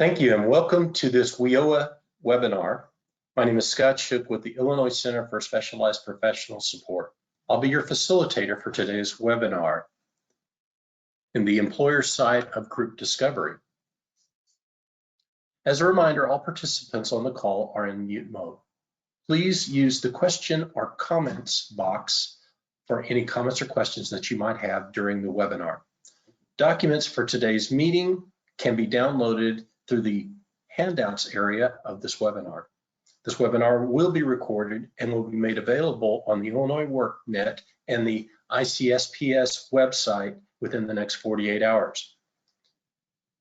Thank you and welcome to this WIOA webinar. My name is Scott Shook with the Illinois Center for Specialized Professional Support. I'll be your facilitator for today's webinar in the employer side of group discovery. As a reminder, all participants on the call are in mute mode. Please use the question or comments box for any comments or questions that you might have during the webinar. Documents for today's meeting can be downloaded through the handouts area of this webinar. This webinar will be recorded and will be made available on the Illinois WorkNet and the ICSPS website within the next 48 hours.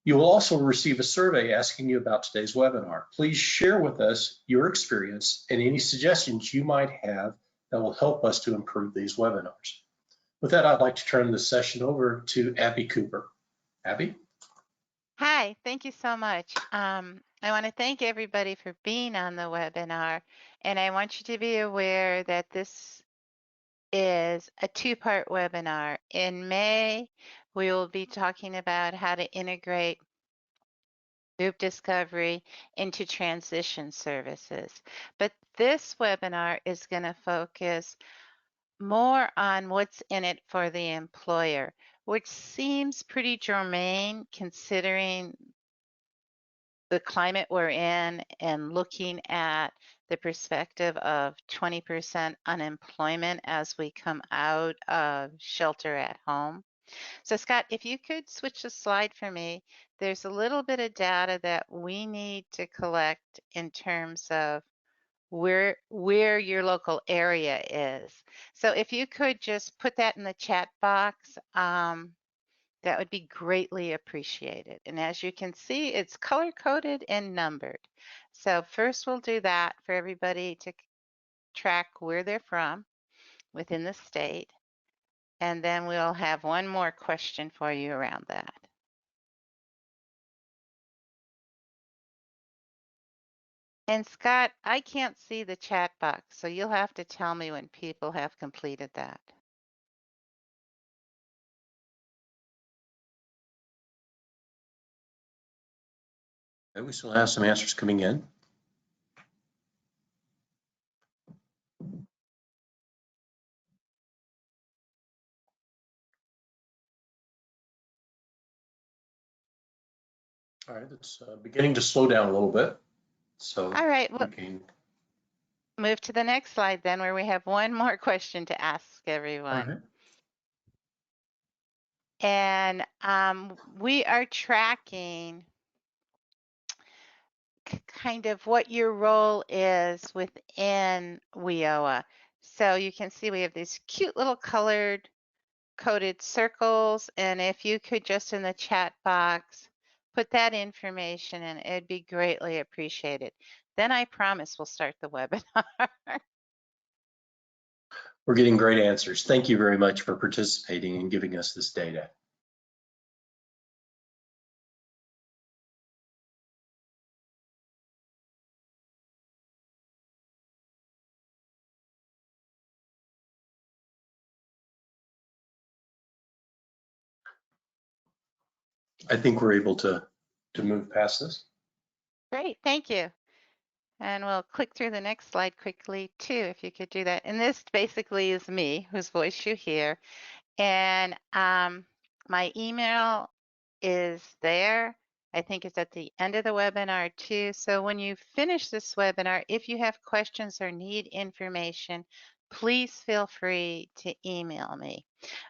You will also receive a survey asking you about today's webinar. Please share with us your experience and any suggestions you might have that will help us to improve these webinars. With that, I'd like to turn the session over to Abby Cooper. Abby? Hi, thank you so much. I want to thank everybody for being on the webinar, and I want you to be aware that this is a two-part webinar. In May, we will be talking about how to integrate group discovery into transition services. But this webinar is going to focus more on what's in it for the employer, which seems pretty germane considering the climate we're in and looking at the perspective of 20% unemployment as we come out of shelter at home. So Scott, if you could switch the slide for me, there's a little bit of data that we need to collect in terms of where your local area is. So if you could just put that in the chat box, that would be greatly appreciated. And as you can see, it's color-coded and numbered. So first we'll do that for everybody to track where they're from within the state. And then we'll have one more question for you around that. And Scott, I can't see the chat box, so you'll have to tell me when people have completed that. We still have some answers coming in. All right, it's beginning to slow down a little bit. So all right, well, move to the next slide then, where we have one more question to ask everyone. And we are tracking kind of what your role is within WIOA. So you can see we have these cute little colored coded circles, and if you could just in the chat box put that information in, it'd be greatly appreciated. Then I promise we'll start the webinar. We're getting great answers. Thank you very much for participating and giving us this data. I think we're able to move past this. Great, thank you. And we'll click through the next slide quickly too, if you could do that. And this basically is me, whose voice you hear. And my email is there. I think it's at the end of the webinar too. So when you finish this webinar, if you have questions or need information, please feel free to email me.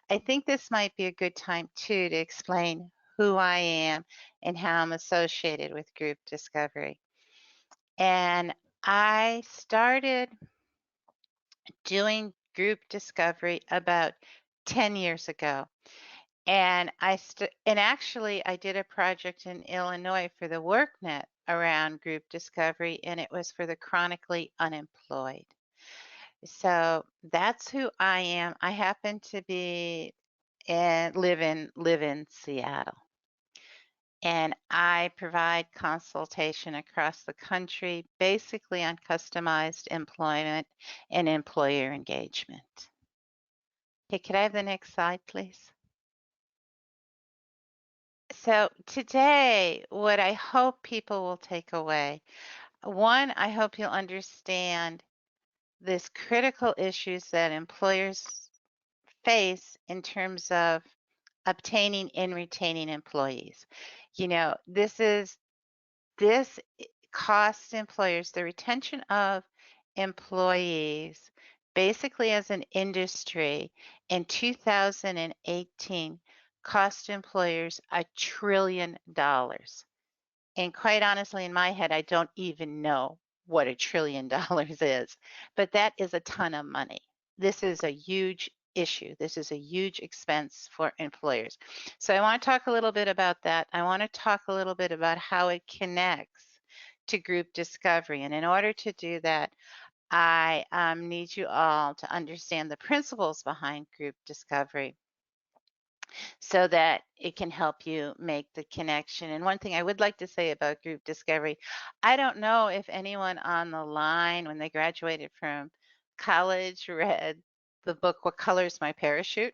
I think this might be a good time too to explain who I am and how I'm associated with group discovery. And I started doing group discovery about 10 years ago. And actually I did a project in Illinois for the WorkNet around group discovery, and it was for the chronically unemployed. So that's who I am. I happen to be and live in Seattle. And I provide consultation across the country, basically on customized employment and employer engagement. Okay, could I have the next slide, please? So today, what I hope people will take away, one, I hope you'll understand this critical issues that employers face in terms of obtaining and retaining employees. This costs employers the retention of employees basically as an industry in 2018 cost employers $1 trillion. And quite honestly, in my head, I don't even know what $1 trillion is, but that is a ton of money. This is a huge issue. This is a huge expense for employers. So I want to talk a little bit about that. I want to talk a little bit about how it connects to group discovery. And in order to do that, I need you all to understand the principles behind group discovery so that it can help you make the connection. And one thing I would like to say about group discovery, I don't know if anyone on the line when they graduated from college read the book, What Color's My Parachute?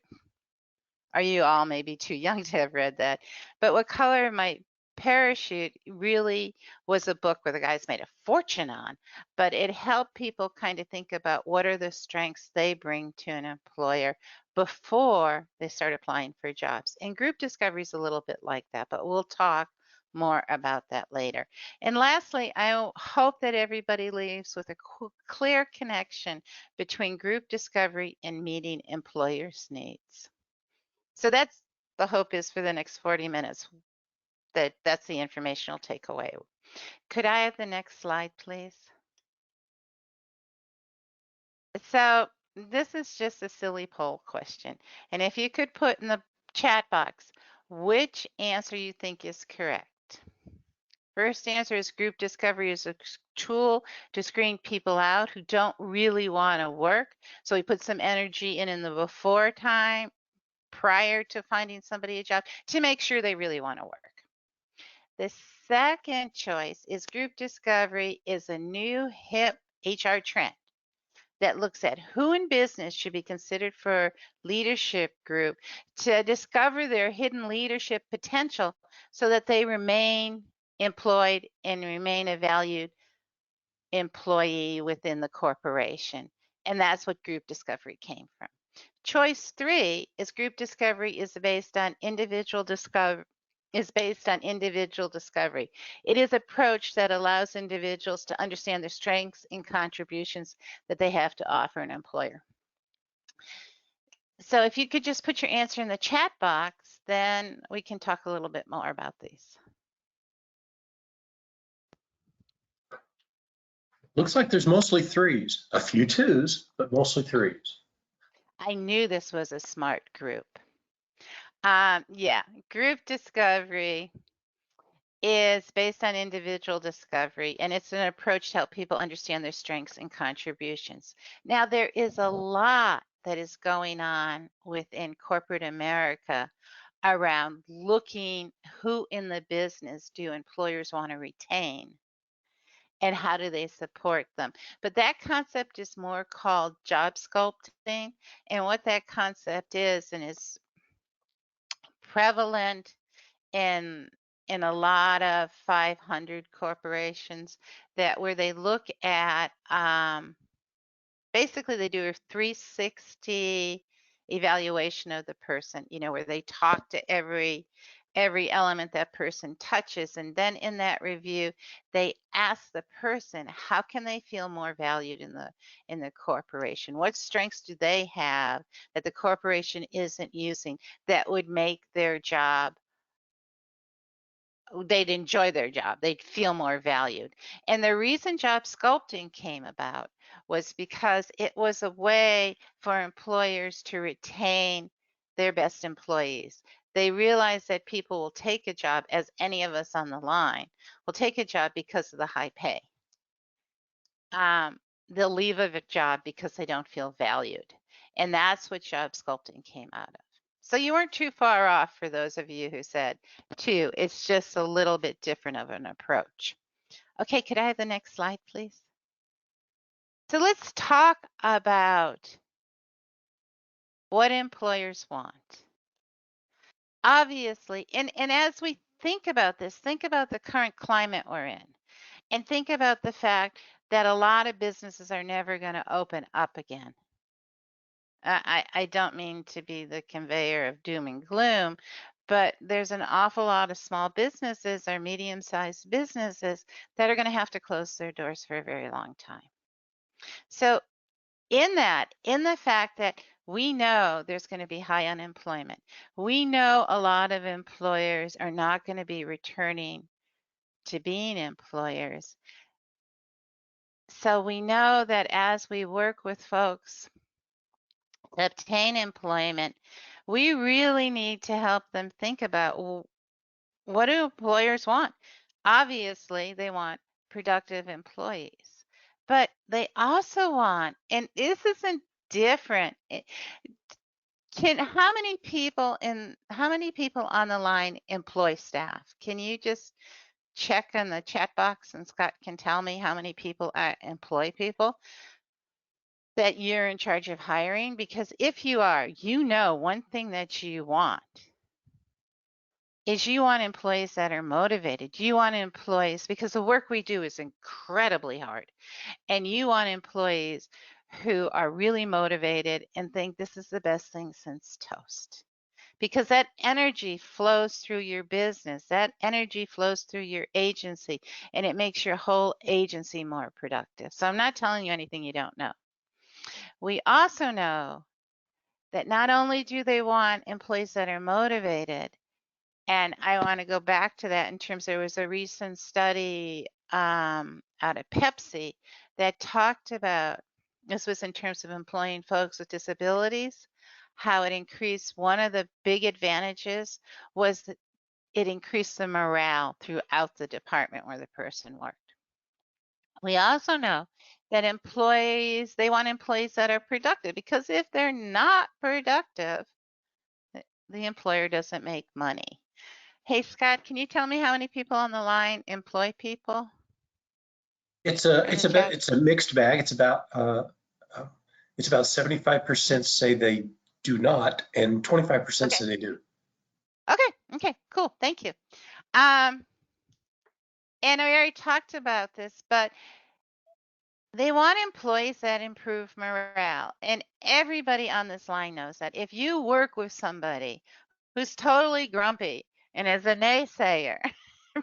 Are you all maybe too young to have read that? But What Color My Parachute really was a book where the guys made a fortune on, but it helped people kind of think about what are the strengths they bring to an employer before they start applying for jobs. And group discovery is a little bit like that, but we'll talk more about that later. And lastly, I hope that everybody leaves with a clear connection between group discovery and meeting employers' needs. So that's the hope is for the next 40 minutes. That's the informational takeaway. Could I have the next slide, please? So this is just a silly poll question. And if you could put in the chat box which answer you think is correct. First answer is group discovery is a tool to screen people out who don't really want to work. So we put some energy in the before time prior to finding somebody a job to make sure they really want to work. The second choice is group discovery is a new hip HR trend that looks at who in business should be considered for leadership group to discover their hidden leadership potential so that they remain employed and remain a valued employee within the corporation. And that's what group discovery came from. Choice 3 is group discovery is based on individual discovery. It is an approach that allows individuals to understand their strengths and contributions that they have to offer an employer. So if you could just put your answer in the chat box, then we can talk a little bit more about these. Looks like there's mostly threes, a few twos, but mostly threes. I knew this was a smart group. Yeah, group discovery is based on individual discovery, and it's an approach to help people understand their strengths and contributions. Now, there is a lot that is going on within corporate America around looking who in the business do employers want to retain and how do they support them. But that concept is more called job sculpting, and what that concept is and is prevalent in a lot of 500 corporations that where they look at basically they do a 360 evaluation of the person, where they talk to every element that person touches, and then in that review they ask the person how can they feel more valued in the corporation, what strengths do they have that the corporation isn't using that would make their job, they'd enjoy their job, they'd feel more valued. And the reason job sculpting came about was because it was a way for employers to retain their best employees. They realized that people will take a job, as any of us on the line will take a job because of the high pay. They'll leave a job because they don't feel valued. And that's what job sculpting came out of. So you weren't too far off for those of you who said two. It's just a little bit different of an approach. Okay, could I have the next slide, please? So let's talk about what employers want. Obviously, and as we think about this. Think about the current climate we're in, and think about the fact that a lot of businesses are never going to open up again. I don't mean to be the conveyor of doom and gloom, but there's an awful lot of small businesses or medium-sized businesses that are going to have to close their doors for a very long time. So in the fact that we know there's going to be high unemployment, we know a lot of employers are not going to be returning to being employers. So we know that as we work with folks to obtain employment, we really need to help them think about, well, what do employers want? Obviously, they want productive employees, but they also want, and this isn't different. How many people on the line employ staff? Can you just check in the chat box and Scott can tell me how many people employ people that you're in charge of hiring? Because if you are, you know one thing that you want is you want employees that are motivated. You want employees, because the work we do is incredibly hard, and you want employees who are really motivated and think this is the best thing since toast. Because that energy flows through your business, that energy flows through your agency, and it makes your whole agency more productive. So I'm not telling you anything you don't know. We also know that not only do they want employees that are motivated, and I want to go back to that in terms, there was a recent study out of Pepsi that talked about, this was in terms of employing folks with disabilities, how it increased, one of the big advantages was that it increased the morale throughout the department where the person worked. We also know that employees, they want employees that are productive, because if they're not productive, the employer doesn't make money. Hey, Scott, can you tell me how many people on the line employ people in the chat? It's a mixed bag. Uh, it's about 75% say they do not, and 25% Okay. say they do. Okay, cool. Thank you. Um, and we already talked about this, but they want employees that improve morale. And everybody on this line knows that if you work with somebody who's totally grumpy and is a naysayer,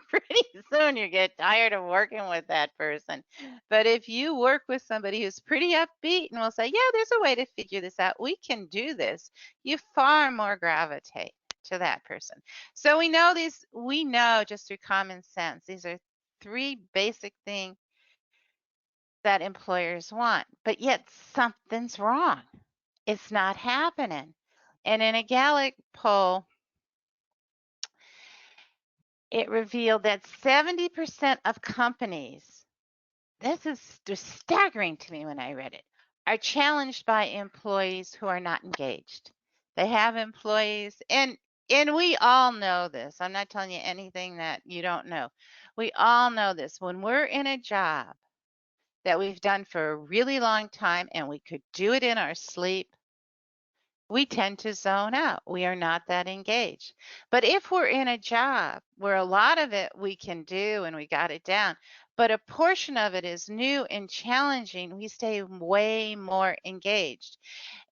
pretty soon you get tired of working with that person. But if you work with somebody who's pretty upbeat and will say, yeah, there's a way to figure this out, we can do this, you far more gravitate to that person. So we know just through common sense, these are three basic things that employers want, but yet something's wrong. It's not happening. And in a Gallup poll, it revealed that 70% of companies, this is just staggering to me when I read it, are challenged by employees who are not engaged. They have employees, and we all know this. I'm not telling you anything that you don't know. We all know this. When we're in a job that we've done for a really long time and we could do it in our sleep, we tend to zone out. We are not that engaged. But if we're in a job where a lot of it we can do and we got it down, but a portion of it is new and challenging, we stay way more engaged.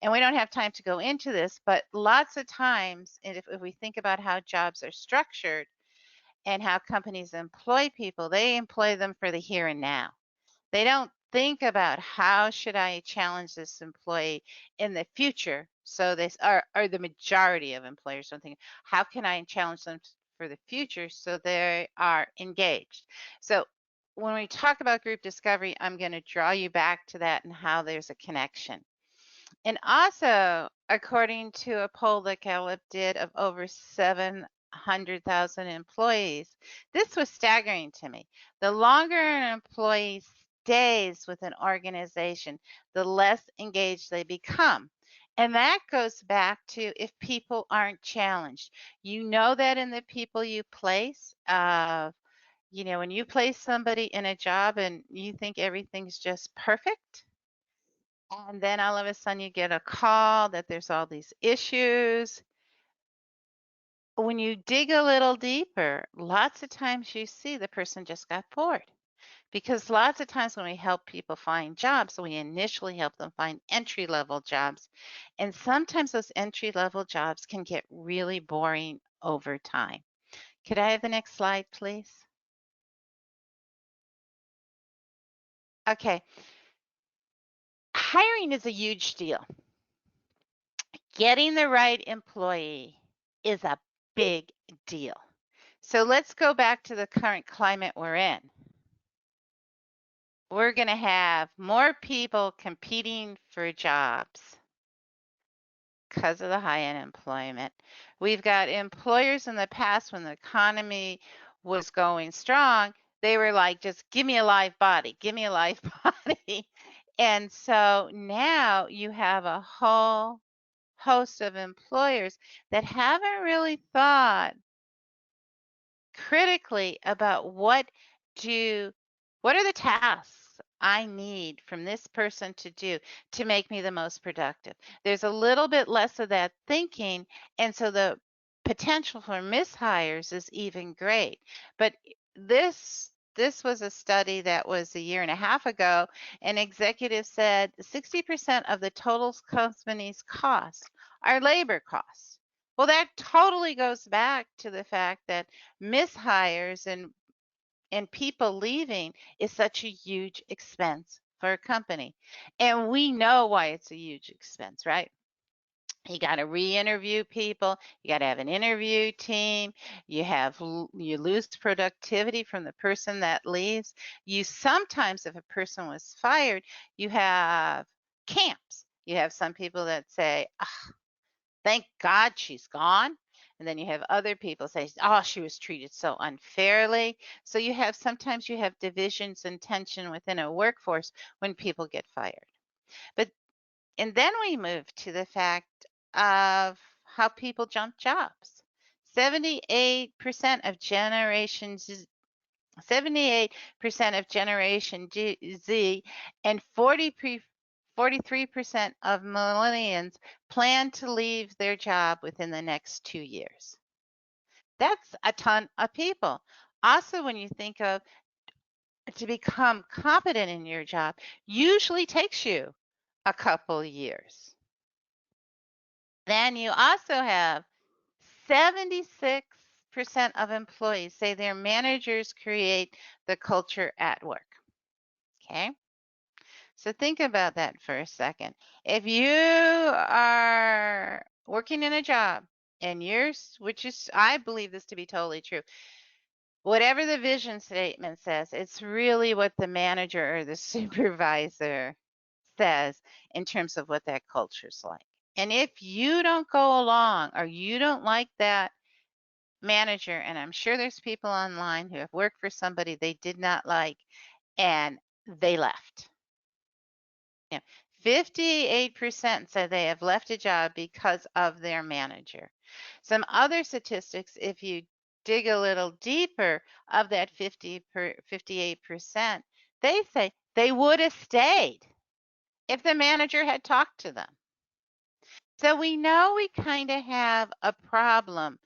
And we don't have time to go into this, but lots of times, and if we think about how jobs are structured and how companies employ people, they employ them for the here and now. They don't think about how should I challenge this employee in the future. So this are the majority of employers don't think, how can I challenge them for the future so they are engaged? So when we talk about group discovery, I'm going to draw you back to that and how there's a connection. And also, according to a poll that Gallup did of over 700,000 employees, this was staggering to me. The longer an employee stays with an organization, the less engaged they become. And that goes back to if people aren't challenged. You know that in the people you place. When you place somebody in a job and you think everything's just perfect, and then all of a sudden you get a call that there's all these issues. when you dig a little deeper, lots of times you see the person just got bored. Because lots of times when we help people find jobs, we initially help them find entry level jobs. And sometimes those entry level jobs can get really boring over time. Could I have the next slide, please? Okay. Hiring is a huge deal. Getting the right employee is a big deal. So let's go back to the current climate we're in. We're going to have more people competing for jobs because of the high unemployment. We've got employers in the past when the economy was going strong, they were like, just give me a live body, give me a live body. And so now you have a whole host of employers that haven't really thought critically about what are the tasks I need from this person to do to make me the most productive. There's a little bit less of that thinking, and so the potential for mishires is even great. But this was a study that was a year and a half ago. An executive said 60% of the total company's costs are labor costs. Well, that totally goes back to the fact that mishires and people leaving is such a huge expense for a company. And we know why it's a huge expense, right? You got to re-interview people. You got to have an interview team. You lose productivity from the person that leaves. You sometimes, if a person was fired, you have camps. You have some people that say, thank God she's gone. And then you have other people say, oh, she was treated so unfairly. So sometimes you have divisions and tension within a workforce when people get fired. And then we move to the fact of how people jump jobs. 78% of Generation Z, 78% of Generation Z and 43% of millennials plan to leave their job within the next 2 years. That's a ton of people. Also, when you think of to become competent in your job, usually takes you a couple years. Then you also have 76% of employees say their managers create the culture at work. Okay. So think about that for a second. If you are working in a job and which is, I believe this to be totally true, whatever the vision statement says, it's really what the manager or the supervisor says in terms of what that culture's like. And if you don't go along or you don't like that manager, and I'm sure there's people online who have worked for somebody they did not like and they left. 58% said they have left a job because of their manager. Some other statistics, if you dig a little deeper, of that 58%, they say they would have stayed if the manager had talked to them. So we know we kind of have a problem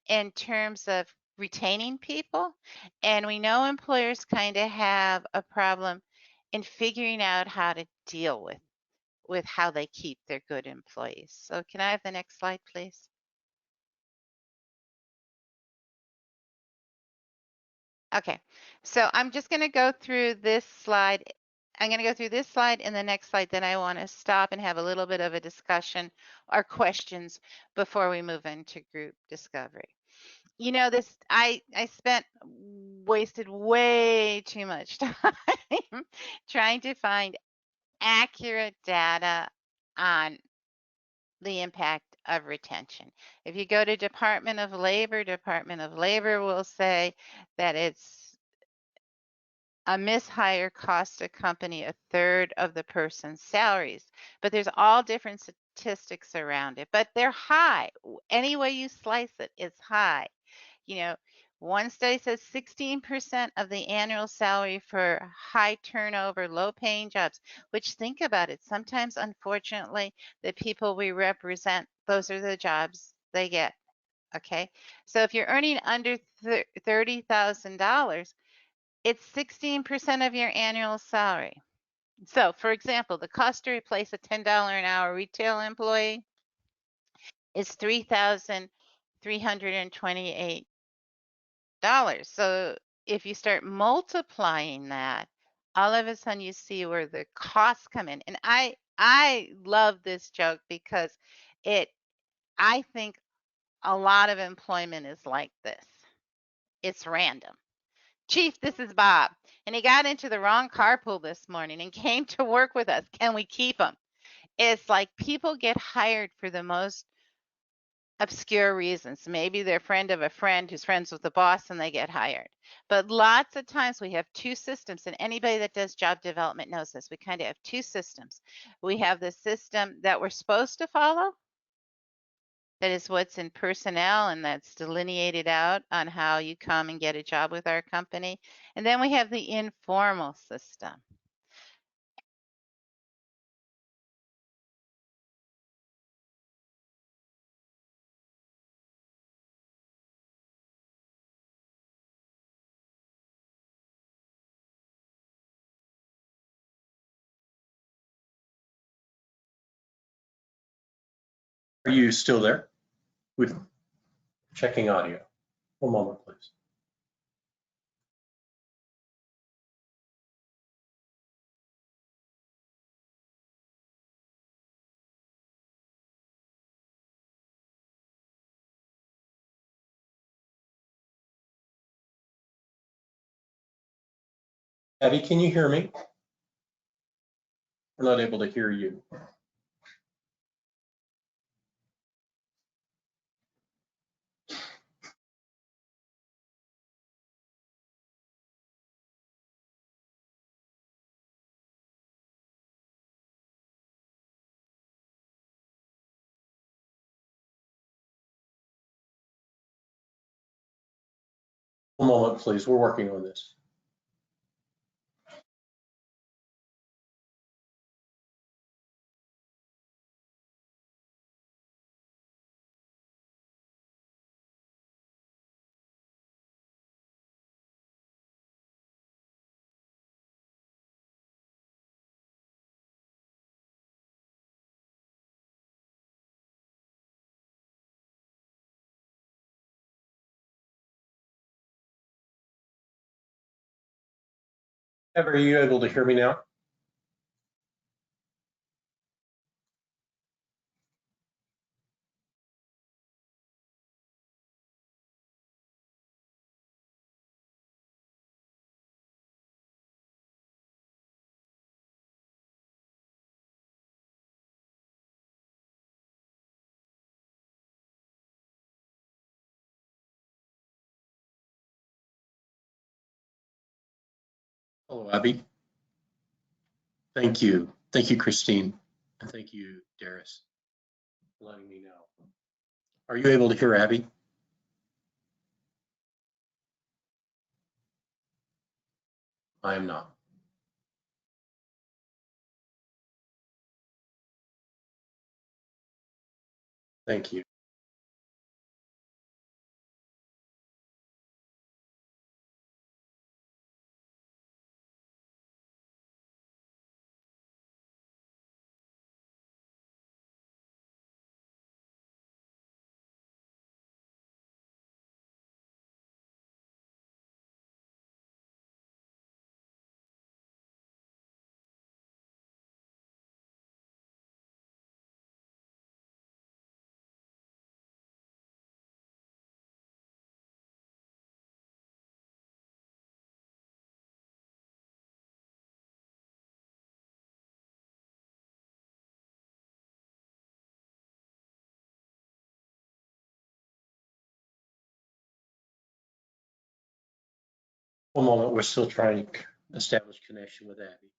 in terms of retaining people, and we know employers kind of have a problem in figuring out how to deal with how they keep their good employees. So can I have the next slide, please? Okay, so I'm just going to go through this slide. I'm going to go through this slide and the next slide. Then I want to stop and have a little bit of a discussion or questions before we move into group discovery. You know, I wasted way too much time trying to find accurate data on the impact of retention. If you go to Department of Labor will say that it's a mishire costs a company a third of the person's salaries, but there's all different statistics around it, but they're high. Any way you slice it, it's high. You know, one study says 16% of the annual salary for high turnover, low paying jobs, which think about it. Sometimes, unfortunately, the people we represent, those are the jobs they get. Okay. So if you're earning under $30,000, it's 16% of your annual salary. So for example, the cost to replace a $10 an hour retail employee is $3,328. So if you start multiplying that, all of a sudden you see where the costs come in. And I love this joke because it I think a lot of employment is like this. It's random. Chief, this is Bob. And he got into the wrong carpool this morning and came to work with us. Can we keep him? It's like people get hired for the most obscure reasons. Maybe they're a friend of a friend who's friends with the boss and they get hired. But lots of times we have two systems, and anybody that does job development knows this. We kind of have two systems. We have the system that we're supposed to follow, that is what's in personnel, and that's delineated out on how you come and get a job with our company. And then we have the informal system. Are you still there? We're checking audio. One moment, please. Abby, can you hear me? We're not able to hear you. One moment, please. We're working on this. Abby, are you able to hear me now? Hello, Abby. Thank you. Thank you, Christine. And thank you, Darius, for letting me know. Are you able to hear Abby? I am not. Thank you. One moment. We're still trying to establish connection with Abby.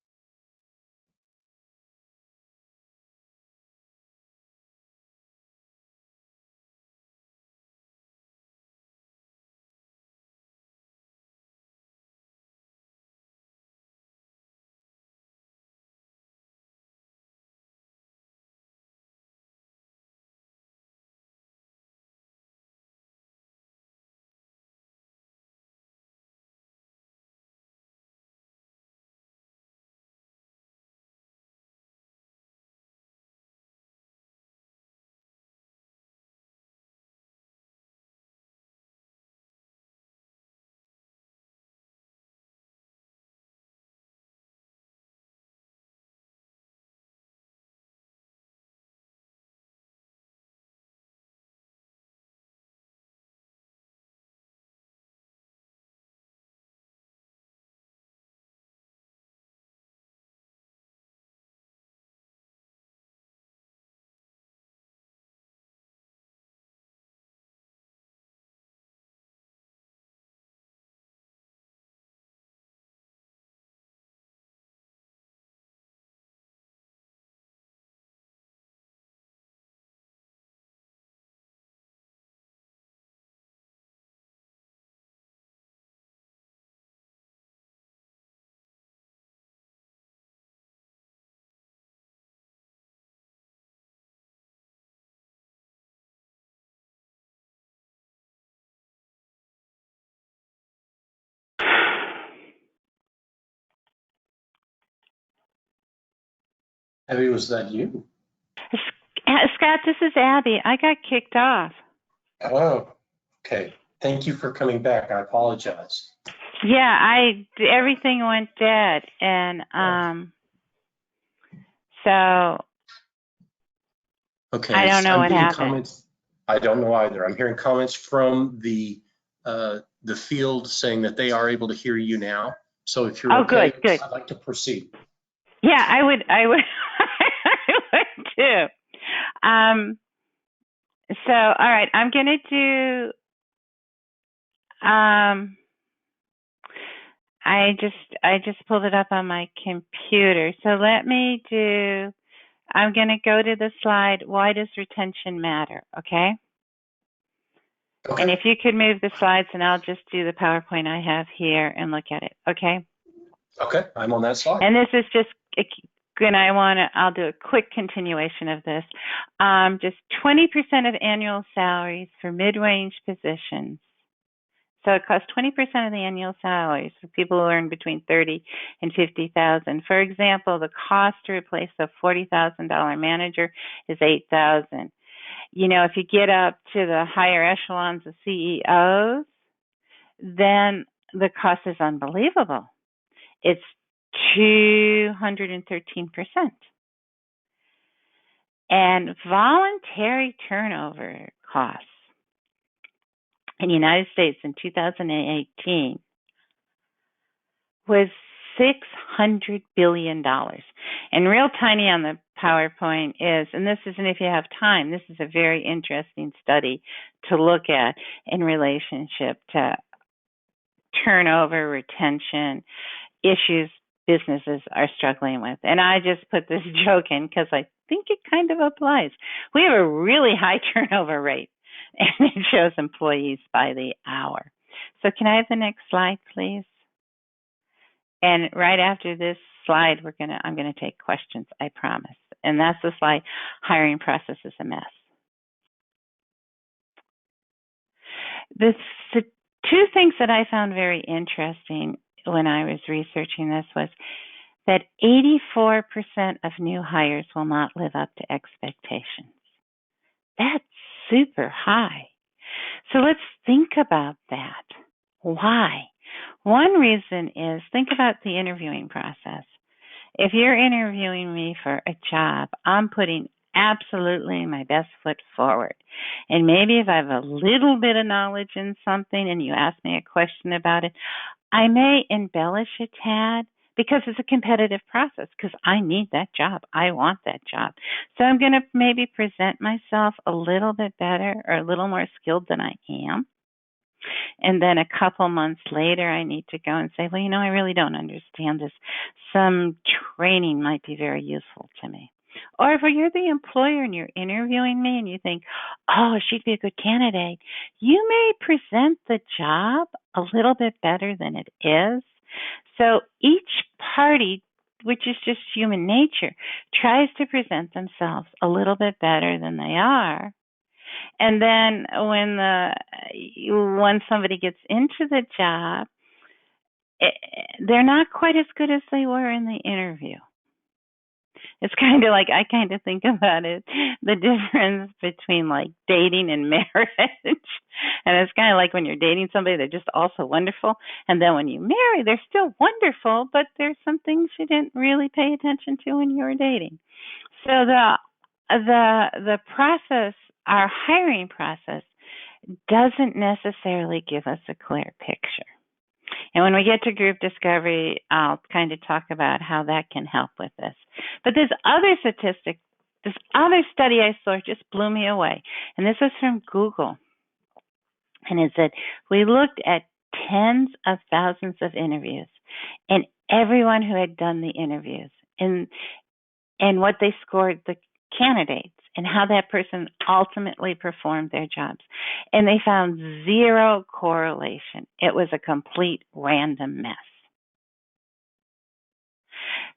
Abby, was that you? Scott, this is Abby. I got kicked off. Oh, okay. Thank you for coming back. I apologize. Yeah, everything went dead, and so Okay, I don't know I'm what getting happened. comments. I don't know either. I'm hearing comments from the field saying that they are able to hear you now. So if you're okay, Good. I'd like to proceed. Yeah, I would, I would too. So, all right, I'm gonna do. I just pulled it up on my computer. So let me do. I'm gonna go to the slide. Why does retention matter? Okay. Okay. And if you could move the slides, and I'll just do the PowerPoint I have here and look at it. Okay. Okay, I'm on that slide. And this is just, I'll do a quick continuation of this. Just 20% of annual salaries for mid-range positions. So it costs 20% of the annual salaries for people who earn between 30 and 50,000. For example, the cost to replace a $40,000 manager is 8,000. You know, if you get up to the higher echelons of CEOs, then the cost is unbelievable. It's 213%. And voluntary turnover costs in the United States in 2018 was $600 billion. And real tiny on the PowerPoint is, and this isn't if you have time, this is a very interesting study to look at in relationship to turnover, retention, issues businesses are struggling with. And I just put this joke in because I think it kind of applies. We have a really high turnover rate, and it shows employees by the hour. So can I have the next slide, please? And right after this slide, I'm gonna take questions, I promise. And that's the slide, hiring process is a mess. The two things that I found very interesting when I was researching this was that 84% of new hires will not live up to expectations. That's super high. So let's think about that. Why? One reason is, think about the interviewing process. If you're interviewing me for a job, I'm putting absolutely my best foot forward. And maybe if I have a little bit of knowledge in something and you ask me a question about it, I may embellish a tad because it's a competitive process, because I need that job. I want that job. So I'm going to maybe present myself a little bit better or a little more skilled than I am. And then a couple months later, I need to go and say, well, you know, I really don't understand this. Some training might be very useful to me. Or if you're the employer and you're interviewing me and you think, oh, she'd be a good candidate, you may present the job a little bit better than it is. So each party, which is just human nature, tries to present themselves a little bit better than they are. And then when somebody gets into the job, they're not quite as good as they were in the interview. It's kind of like, I kind of think about it, the difference between like dating and marriage. And it's kind of like when you're dating somebody, they're just also wonderful. And then when you marry, they're still wonderful, but there's some things you didn't really pay attention to when you were dating. So the process, our hiring process, doesn't necessarily give us a clear picture. And when we get to group discovery, I'll kind of talk about how that can help with this. But this other statistic, this other study I saw just blew me away. And this was from Google. And it said, we looked at tens of thousands of interviews and everyone who had done the interviews and what they scored the candidates and how that person ultimately performed their jobs. And they found zero correlation. It was a complete random mess.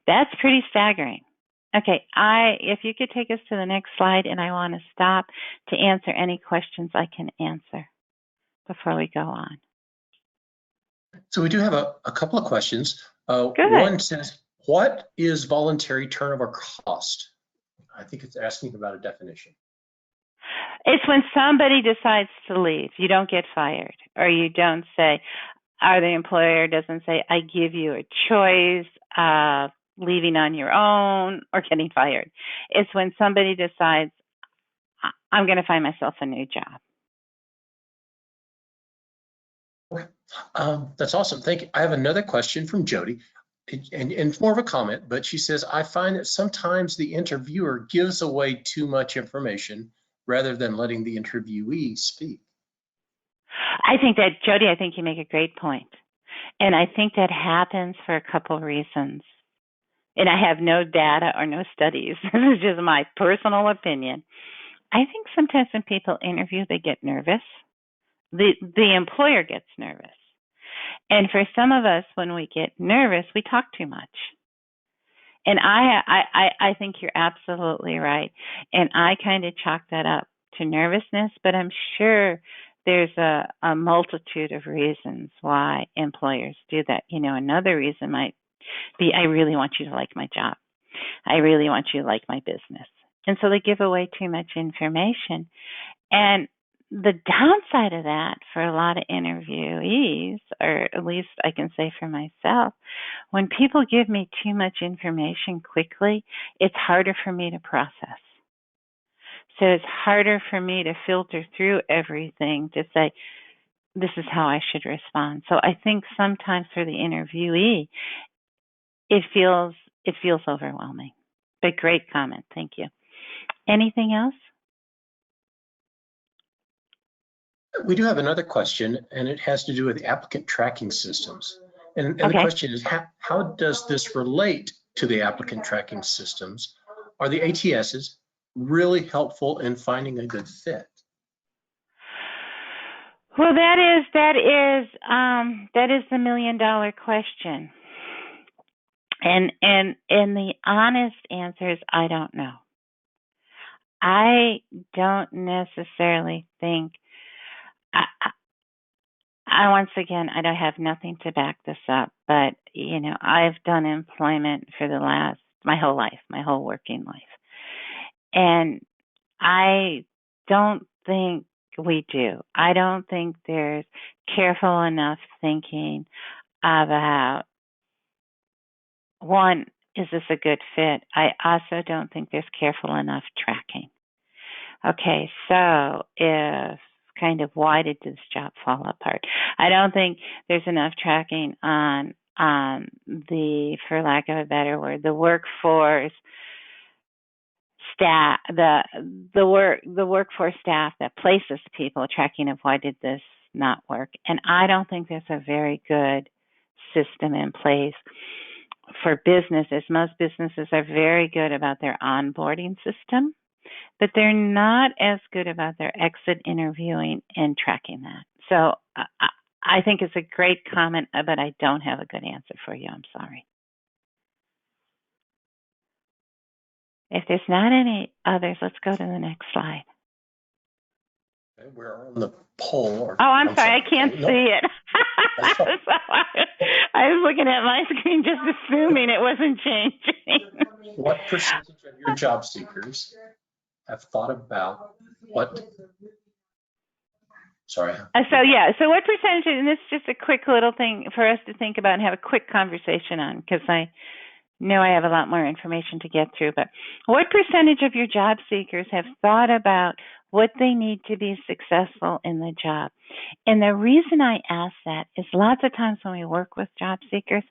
That's pretty staggering. Okay, if you could take us to the next slide, and I want to stop to answer any questions I can answer before we go on. So we do have a couple of questions. Good. One says, What is voluntary turnover cost? I think it's asking about a definition. It's when somebody decides to leave. You don't get fired, or you don't say, or the employer doesn't say, I give you a choice of leaving on your own or getting fired. It's when somebody decides, I'm going to find myself a new job. Okay. That's awesome. Thank you. I have another question from Jody, and it's more of a comment, but she says, I find that sometimes the interviewer gives away too much information rather than letting the interviewee speak. I think that, Jody, I think you make a great point. And I think that happens for a couple reasons. And I have no data or no studies. This is just my personal opinion. I think sometimes when people interview, they get nervous. The employer gets nervous. And for some of us, when we get nervous, we talk too much. And I think you're absolutely right. And I kind of chalk that up to nervousness, but I'm sure there's a multitude of reasons why employers do that. You know, another reason might be, I really want you to like my job. I really want you to like my business. And so they give away too much information. And the downside of that for a lot of interviewees, or at least I can say for myself, when people give me too much information quickly, it's harder for me to process. So it's harder for me to filter through everything to say, this is how I should respond. So I think sometimes for the interviewee, it feels overwhelming. But great comment. Thank you. Anything else? We do have another question, and it has to do with applicant tracking systems. And the question is, how does this relate to the applicant tracking systems? Are the ATSs really helpful in finding a good fit? Well, that is the $1 million question. And the honest answer is, I don't know. I don't necessarily think, I once again, I don't have nothing to back this up, but you know, I've done employment for my whole life, my whole working life. And I don't think we do. I don't think there's careful enough thinking about, one, is this a good fit? I also don't think there's careful enough tracking. Okay, so if kind of why did this job fall apart? I don't think there's enough tracking on the, for lack of a better word, the workforce staff, the workforce staff that places people, tracking of why did this not work. And I don't think there's a very good system in place for businesses. Most businesses are very good about their onboarding system, but they're not as good about their exit interviewing and tracking that. So I think it's a great comment, but I don't have a good answer for you. I'm sorry. If there's not any others, let's go to the next slide. Okay, we're on the poll. I'm sorry, I can't see it. So I was looking at my screen just assuming it wasn't changing. What percentage of your job seekers have thought about what? Sorry. So what percentage, and this is just a quick little thing for us to think about and have a quick conversation on, because I know I have a lot more information to get through, but what percentage of your job seekers have thought about what they need to be successful in the job? And the reason I ask that is lots of times when we work with job seekers,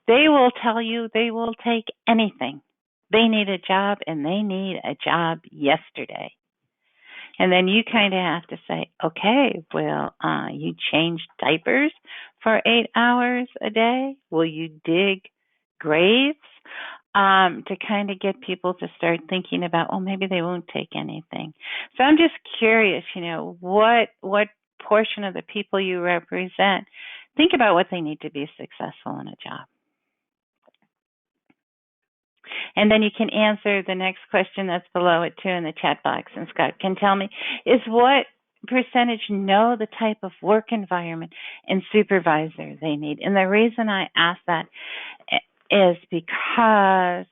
they will tell you they will take anything. They need a job, and they need a job yesterday. And then you kind of have to say, okay, well, you change diapers for 8 hours a day? Will you dig graves? To kind of get people to start thinking about, oh, maybe they won't take anything. So I'm just curious, you know, what portion of the people you represent think about what they need to be successful in a job. And then you can answer the next question that's below it too in the chat box. And Scott can tell me, is what percentage know the type of work environment and supervisor they need? And the reason I ask that is because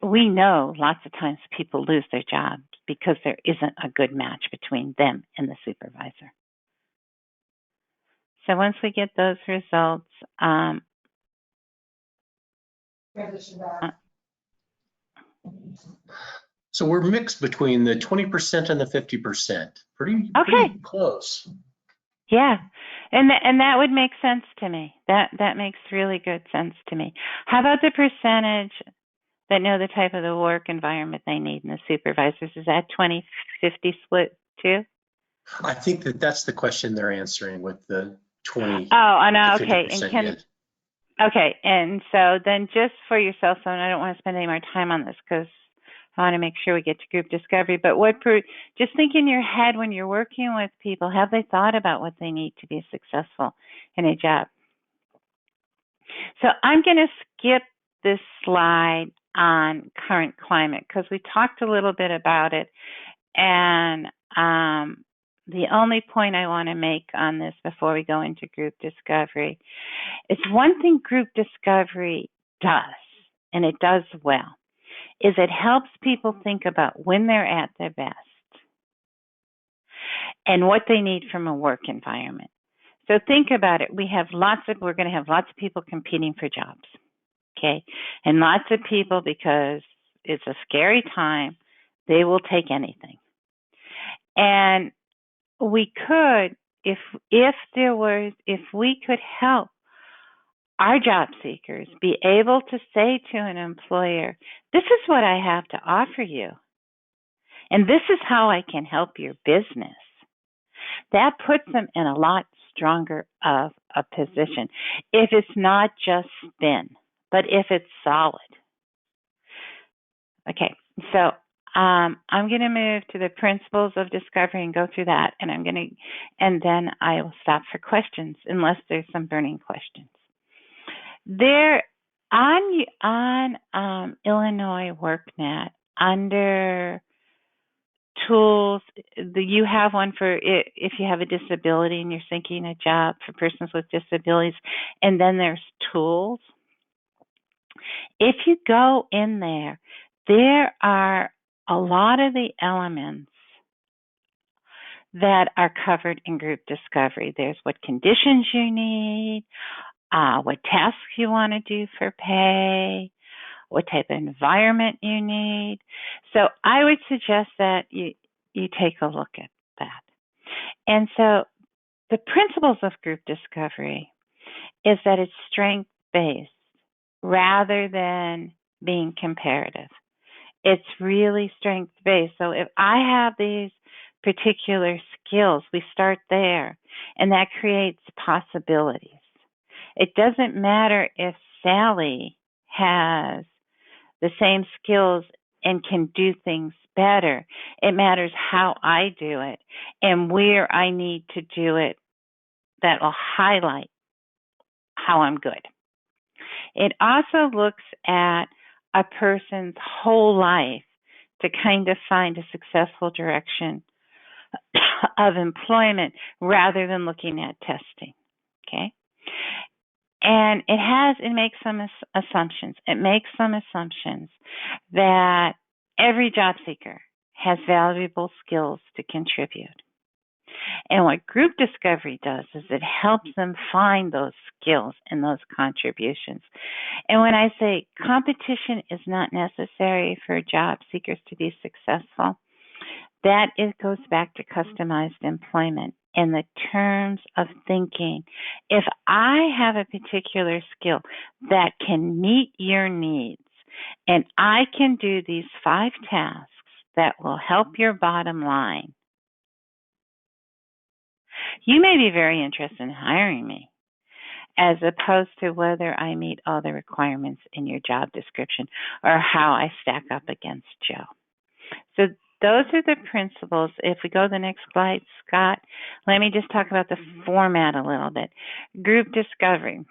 we know lots of times people lose their jobs because there isn't a good match between them and the supervisor. So once we get those results, So we're mixed between the 20% and the 50%. Pretty close. Yeah, and that would make sense to me. That makes really good sense to me. How about the percentage that know the type of the work environment they need and the supervisors? Is that 20-50 split too? I think that's the question they're answering with the 20 Oh, I know. to 50%. Okay, okay, and so then just for yourself, so I don't want to spend any more time on this because I want to make sure we get to group discovery, but just think in your head when you're working with people, have they thought about what they need to be successful in a job? So I'm going to skip this slide on current climate because we talked a little bit about it, and the only point I want to make on this before we go into group discovery is one thing group discovery does, and it does well, is it helps people think about when they're at their best and what they need from a work environment. So think about it. We're going to have lots of people competing for jobs, okay? And lots of people, because it's a scary time, they will take anything. And we could, if we could help our job seekers be able to say to an employer, this is what I have to offer you, and this is how I can help your business, that puts them in a lot stronger of a position. If it's not just spin, but if it's solid. Okay, so I'm going to move to the principles of discovery and go through that, and then I will stop for questions unless there's some burning questions. There on Illinois WorkNet under tools, you have one for if you have a disability and you're seeking a job for persons with disabilities, and then there's tools. If you go in there, there are a lot of the elements that are covered in group discovery. There's what conditions you need, what tasks you want to do for pay, what type of environment you need. So I would suggest that you take a look at that. And so the principles of group discovery is that it's strength-based rather than being comparative. It's really strength-based. So if I have these particular skills, we start there, and that creates possibilities. It doesn't matter if Sally has the same skills and can do things better. It matters how I do it and where I need to do it that will highlight how I'm good. It also looks at a person's whole life to kind of find a successful direction of employment rather than looking at testing, okay? And it makes some assumptions. It makes some assumptions that every job seeker has valuable skills to contribute. And what group discovery does is it helps them find those skills and those contributions. And when I say competition is not necessary for job seekers to be successful, it goes back to customized employment in the terms of thinking. If I have a particular skill that can meet your needs, and I can do these 5 tasks that will help your bottom line, you may be very interested in hiring me, as opposed to whether I meet all the requirements in your job description or how I stack up against Joe. So those are the principles. If we go to the next slide, Scott, let me just talk about the format a little bit. Group discovery.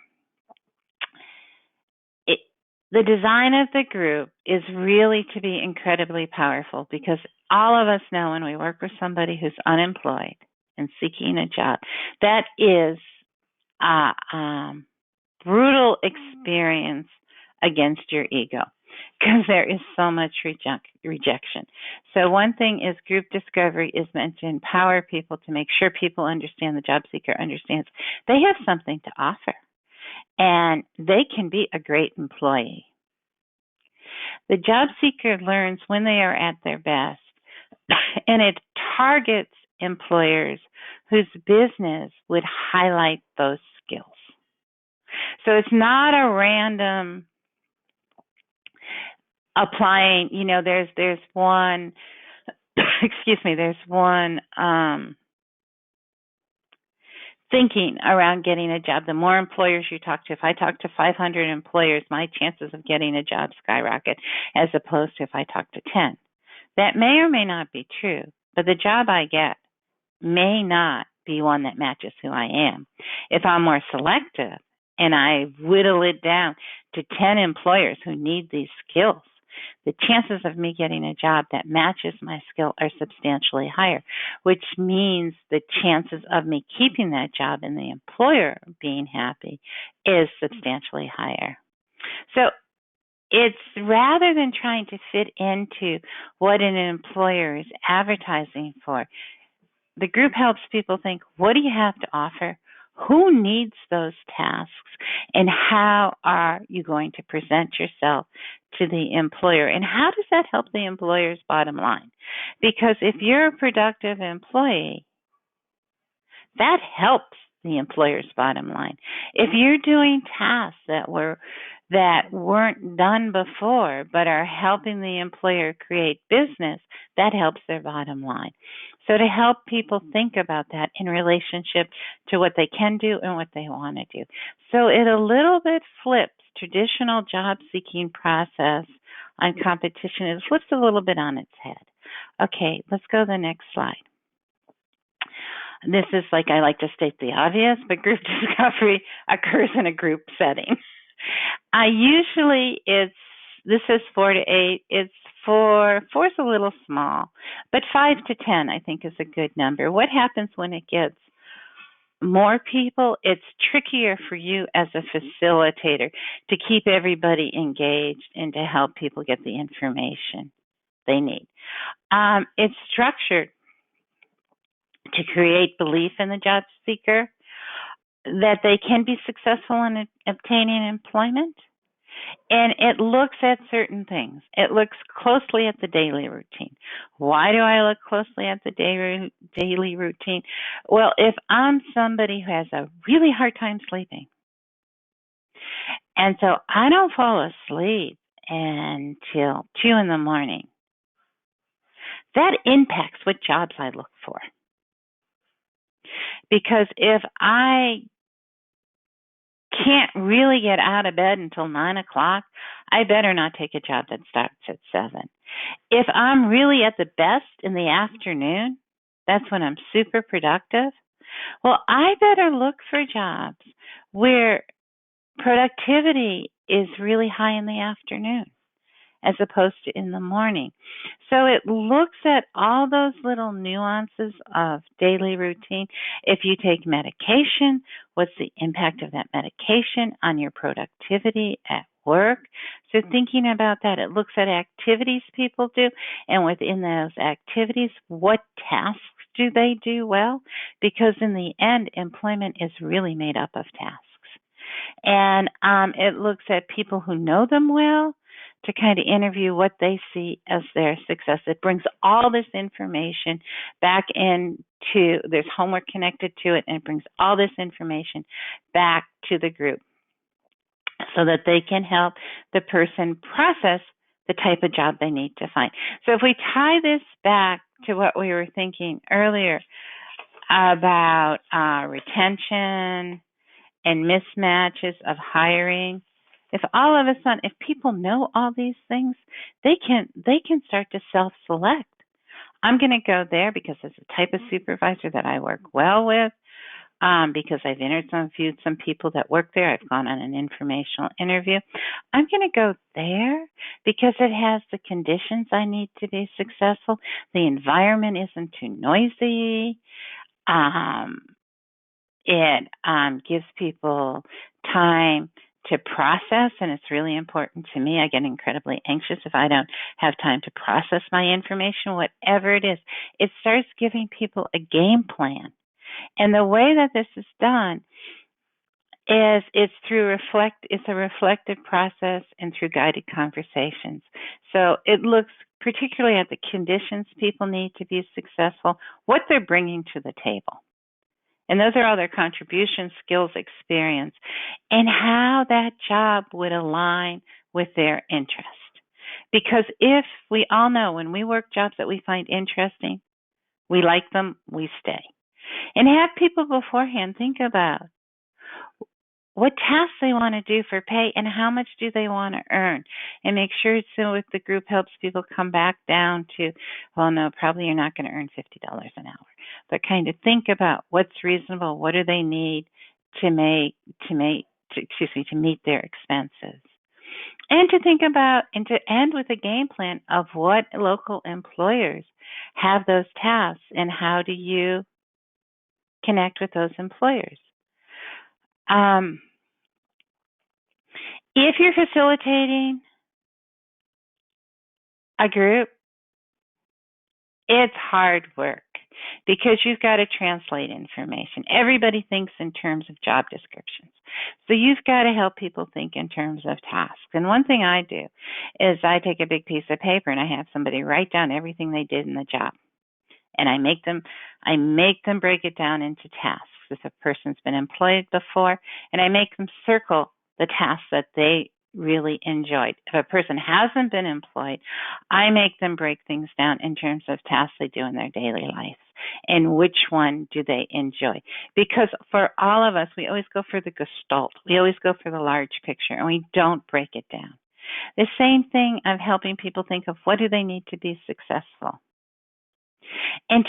The design of the group is really to be incredibly powerful because all of us know when we work with somebody who's unemployed and seeking a job, that is brutal experience against your ego because there is so much rejection. So one thing is group discovery is meant to empower people to make sure people understand, the job seeker understands they have something to offer and they can be a great employee. The job seeker learns when they are at their best, and it targets employers whose business would highlight those skills. So it's not a random applying, there's one, there's one thinking around getting a job. The more employers you talk to, if I talk to 500 employers, my chances of getting a job skyrocket as opposed to if I talk to 10. That may or may not be true, but the job I get may not be one that matches who I am. If I'm more selective and I whittle it down to 10 employers who need these skills, the chances of me getting a job that matches my skill are substantially higher, which means the chances of me keeping that job and the employer being happy is substantially higher. So it's rather than trying to fit into what an employer is advertising for, the group helps people think, what do you have to offer? Who needs those tasks? And how are you going to present yourself to the employer? And how does that help the employer's bottom line? Because if you're a productive employee, that helps the employer's bottom line. If you're doing tasks that weren't done before but are helping the employer create business, that helps their bottom line. So to help people think about that in relationship to what they can do and what they want to do. So it a little bit flips traditional job seeking process on competition. It flips a little bit on its head. Okay, let's go to the next slide. This is like, I like to state the obvious, but group discovery occurs in a group setting. This is 4 to 8. It's 4 is a little small, but 5 to 10 I think is a good number. What happens when it gets more people? It's trickier for you as a facilitator to keep everybody engaged and to help people get the information they need. It's structured to create belief in the job seeker that they can be successful in obtaining employment. And it looks at certain things. It looks closely at the daily routine. Why do I look closely at the daily routine? Well, if I'm somebody who has a really hard time sleeping, and so I don't fall asleep until 2 in the morning, that impacts what jobs I look for. Because if I can't really get out of bed until 9 o'clock, I better not take a job that starts at 7. If I'm really at the best in the afternoon, that's when I'm super productive, well, I better look for jobs where productivity is really high in the afternoon as opposed to in the morning. So it looks at all those little nuances of daily routine. If you take medication, what's the impact of that medication on your productivity at work? So thinking about that, it looks at activities people do, and within those activities, what tasks do they do well? Because in the end, employment is really made up of tasks. And it looks at people who know them well, to kind of interview what they see as their success. It brings all this information back into, there's homework connected to it, and it brings all this information back to the group so that they can help the person process the type of job they need to find. So if we tie this back to what we were thinking earlier about retention and mismatches of hiring, if all of a sudden, if people know all these things, they can start to self-select. I'm going to go there because it's a type of supervisor that I work well with, because I've interviewed some people that work there. I've gone on an informational interview. I'm going to go there because it has the conditions I need to be successful. The environment isn't too noisy. It gives people time to process, and it's really important to me. I get incredibly anxious if I don't have time to process my information, whatever it is. It starts giving people a game plan. And the way that this is done is it's a reflective process and through guided conversations. So it looks particularly at the conditions people need to be successful, what they're bringing to the table. And those are all their contributions, skills, experience, and how that job would align with their interest. Because if we all know when we work jobs that we find interesting, we like them, we stay. And have people beforehand think about what tasks they want to do for pay and how much do they want to earn, and make sure so if the group helps people come back down to, well, no, probably you're not going to earn $50 an hour, but kind of think about what's reasonable, what do they need to meet their expenses, and to think about and to end with a game plan of what local employers have those tasks and how do you connect with those employers. If you're facilitating a group, it's hard work because you've got to translate information. Everybody thinks in terms of job descriptions. So you've got to help people think in terms of tasks. And one thing I do is I take a big piece of paper and I have somebody write down everything they did in the job. And I make them break it down into tasks. If a person's been employed before, and I make them circle the tasks that they really enjoyed. If a person hasn't been employed, I make them break things down in terms of tasks they do in their daily life and which one do they enjoy. Because for all of us, we always go for the gestalt. We always go for the large picture, and we don't break it down. The same thing of helping people think of what do they need to be successful. And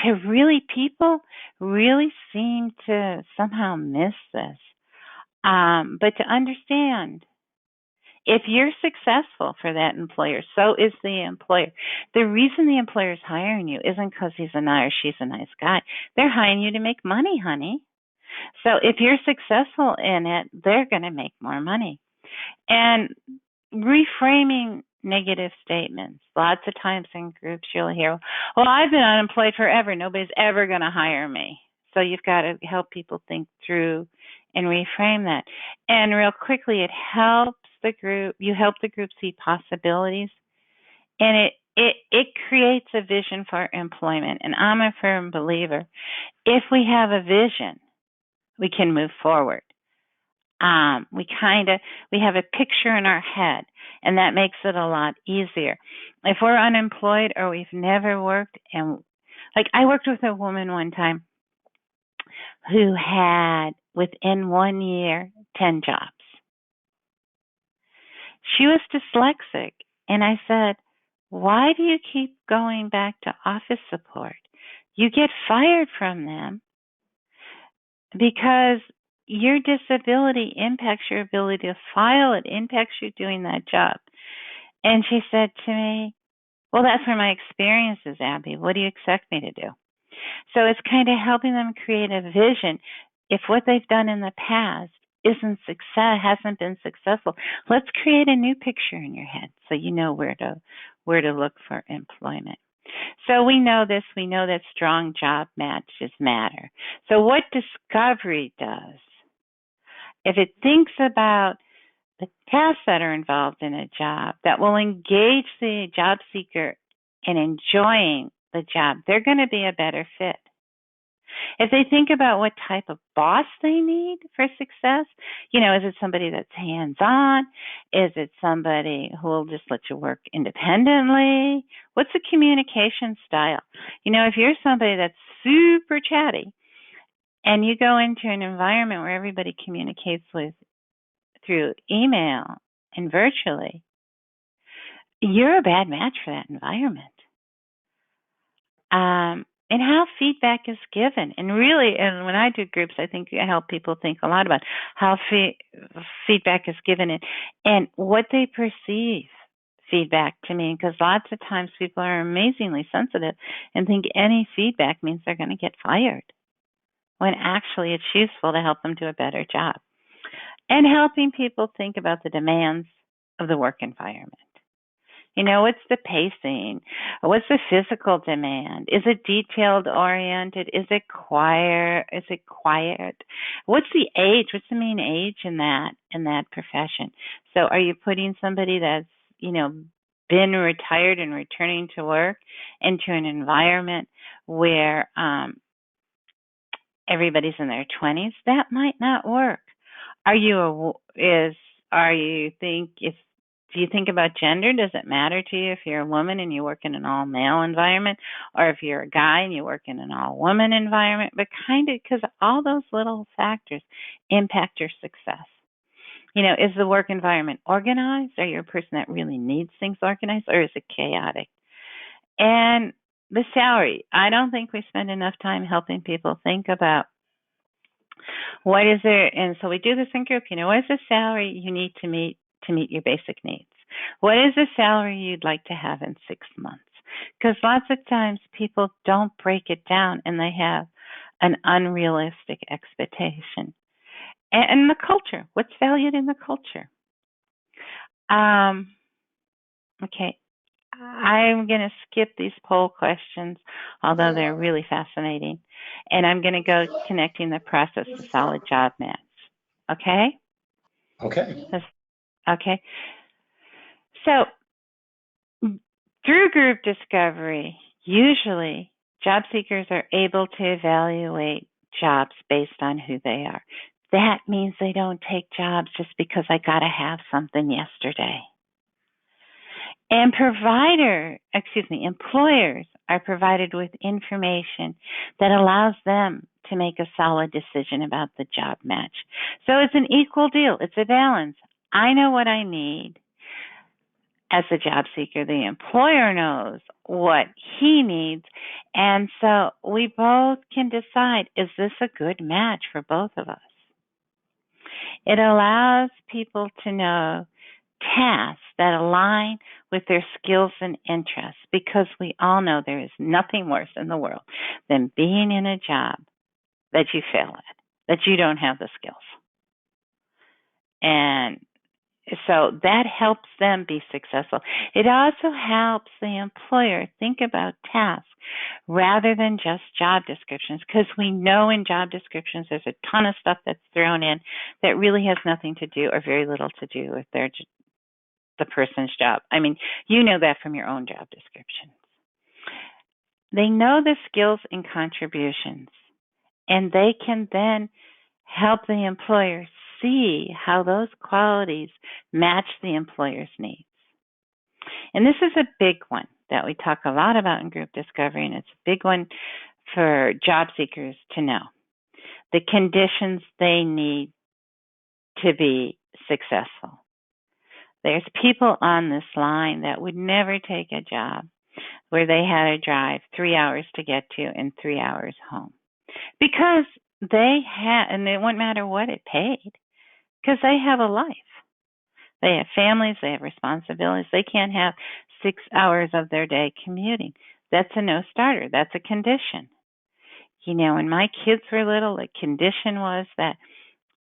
people really seem to somehow miss this. But to understand, if you're successful for that employer, so is the employer. The reason the employer is hiring you isn't because he's a nice or she's a nice guy. They're hiring you to make money, honey. So if you're successful in it, they're going to make more money. And reframing negative statements. Lots of times in groups you'll hear, well, I've been unemployed forever. Nobody's ever going to hire me. So you've got to help people think through and reframe that. And real quickly, it helps the group. You help the group see possibilities. And it creates a vision for employment. And I'm a firm believer, if we have a vision, we can move forward. We have a picture in our head, and that makes it a lot easier. If we're unemployed or we've never worked, and like I worked with a woman one time who had within 1 year 10 jobs. She was dyslexic, and I said, why do you keep going back to office support? You get fired from them because your disability impacts your ability to file. It impacts you doing that job. And she said to me, well, that's where my experience is, Abby. What do you expect me to do? So it's kind of helping them create a vision. If what they've done in the past hasn't been successful, let's create a new picture in your head so you know where to look for employment. So we know this. We know that strong job matches matter. So what Discovery does, if it thinks about the tasks that are involved in a job that will engage the job seeker in enjoying the job, they're going to be a better fit. If they think about what type of boss they need for success, is it somebody that's hands-on? Is it somebody who will just let you work independently? What's the communication style? If you're somebody that's super chatty and you go into an environment where everybody communicates through email and virtually, you're a bad match for that environment. And how feedback is given. And really, and when I do groups, I think I help people think a lot about how feedback is given and what they perceive feedback to mean, because lots of times people are amazingly sensitive and think any feedback means they're going to get fired, when actually it's useful to help them do a better job. and helping people think about the demands of the work environment. What's the pacing? What's the physical demand? Is it detailed oriented? Is it quiet? What's the age? What's the mean age in that profession? So are you putting somebody that's, been retired and returning to work into an environment where everybody's in their 20s? That might not work. Do you think about gender? Does it matter to you if you're a woman and you work in an all-male environment, or if you're a guy and you work in an all-woman environment? But because all those little factors impact your success. Is the work environment organized? Are you a person that really needs things organized, or is it chaotic? And the salary. I don't think we spend enough time helping people think about what is there. And so we do this in group. What is the salary you need to meet your basic needs? What is the salary you'd like to have in 6 months? Because lots of times people don't break it down and they have an unrealistic expectation. And the culture. What's valued in the culture? Okay. I'm going to skip these poll questions, although they're really fascinating. And I'm going to go connecting the process to solid job match. Okay? Okay. Okay. So through group discovery, usually job seekers are able to evaluate jobs based on who they are. That means they don't take jobs just because I got to have something yesterday. And employers are provided with information that allows them to make a solid decision about the job match. So it's an equal deal. It's a balance. I know what I need as a job seeker. The employer knows what he needs. And so we both can decide, is this a good match for both of us? It allows people to know tasks that align with their skills and interests, because we all know there is nothing worse in the world than being in a job that you fail at, that you don't have the skills. And so that helps them be successful. It also helps the employer think about tasks rather than just job descriptions, because we know in job descriptions there's a ton of stuff that's thrown in that really has nothing to do or very little to do with the person's job. I mean, you know that from your own job descriptions. They know the skills and contributions, and they can then help the employer see how those qualities match the employer's needs. And this is a big one that we talk a lot about in group discovery, and it's a big one for job seekers to know. The conditions they need to be successful. There's people on this line that would never take a job where they had to drive 3 hours to get to and 3 hours home, because and it wouldn't matter what it paid, because they have a life. They have families, they have responsibilities. They can't have 6 hours of their day commuting. That's a no-starter. That's a condition. When my kids were little, the condition was that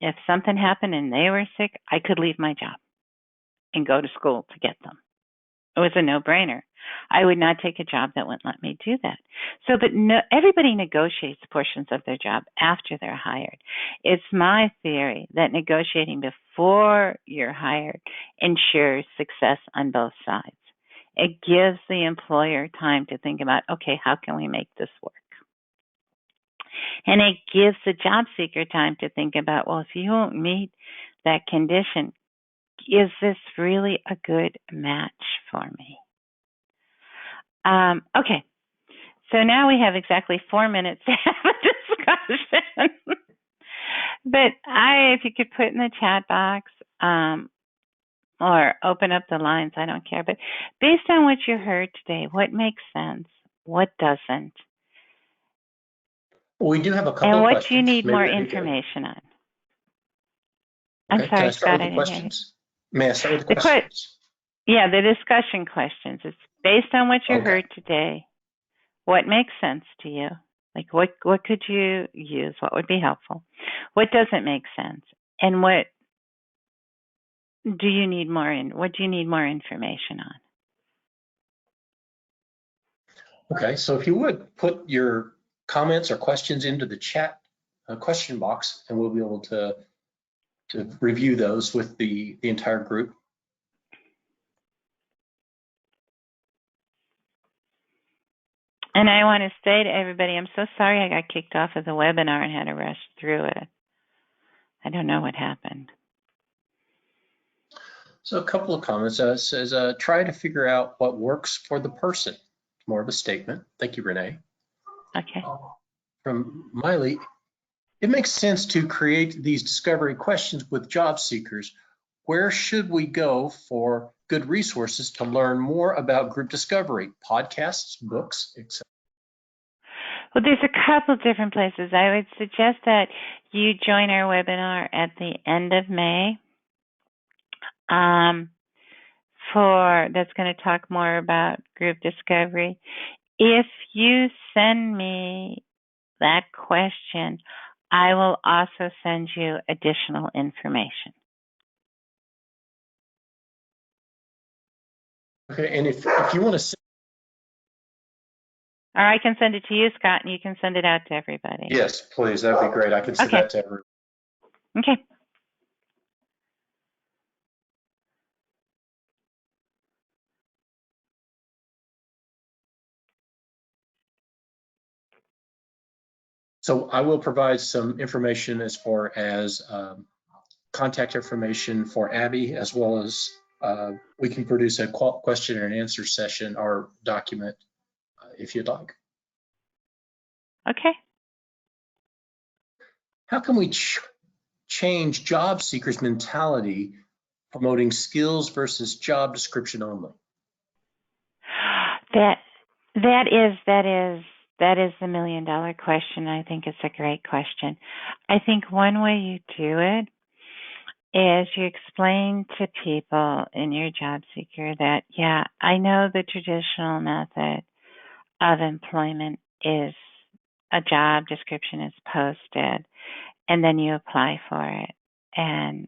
if something happened and they were sick, I could leave my job and go to school to get them. It was a no-brainer. I would not take a job that wouldn't let me do that. So, but everybody negotiates portions of their job after they're hired. It's my theory that negotiating before you're hired ensures success on both sides. It gives the employer time to think about, okay, how can we make this work? And it gives the job seeker time to think about, well, if you won't meet that condition, is this really a good match for me? Okay, so now we have exactly 4 minutes to have a discussion. But if you could put in the chat box or open up the lines, I don't care. But based on what you heard today, what makes sense? What doesn't? We do have a couple and of what questions. do you need Maybe more that'd be good. information on? Okay. I'm sorry, Can I start Scott, with I the didn't hear you. questions? May I start with the questions? Yeah, the discussion questions. It's based on what you Okay. heard today. What makes sense to you? Like what could you use? What would be helpful? What doesn't make sense? And what do you need more what do you need more information on? Okay, so if you would put your comments or questions into the chat question box, and we'll be able to review those with the entire group. And I want to say to everybody, I'm so sorry I got kicked off of the webinar and had to rush through it. I don't know what happened. So a couple of comments. Says, try to figure out what works for the person. More of a statement. Thank you, Renee. Okay. From Miley, it makes sense to create these discovery questions with job seekers. Where should we go for good resources to learn more about group discovery? Podcasts, books, etc. Well, there's a couple different places. I would suggest that you join our webinar at the end of May. That's going to talk more about group discovery. If you send me that question, I will also send you additional information. Okay, and if you want to, Or I can send it to you, Scott, and you can send it out to everybody. yes, please, that'd be great. I can send that to everyone. Okay. So I will provide some information as far as contact information for Abby, as well as we can produce a question and answer session or document if you'd like. Okay. How can we change job seekers' mentality, promoting skills versus job description only? That is the $1 million question. I think it's a great question. I think one way you do it is you explain to people in your job seeker that, yeah, I know the traditional method of employment is a job description is posted, and then you apply for it, and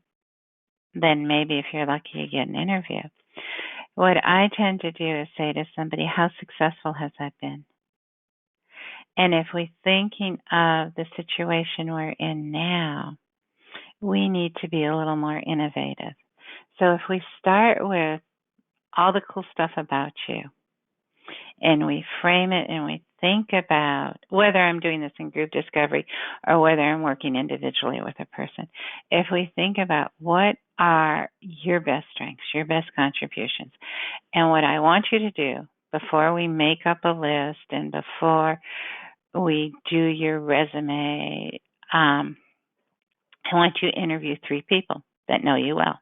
then maybe if you're lucky, you get an interview. What I tend to do is say to somebody, how successful has that been? And if we're thinking of the situation we're in now, we need to be a little more innovative. So if we start with all the cool stuff about you, and we frame it and we think about whether I'm doing this in group discovery or whether I'm working individually with a person, if we think about what are your best strengths, your best contributions, and what I want you to do before we make up a list and before we do your resume, I want you to interview 3 people that know you well.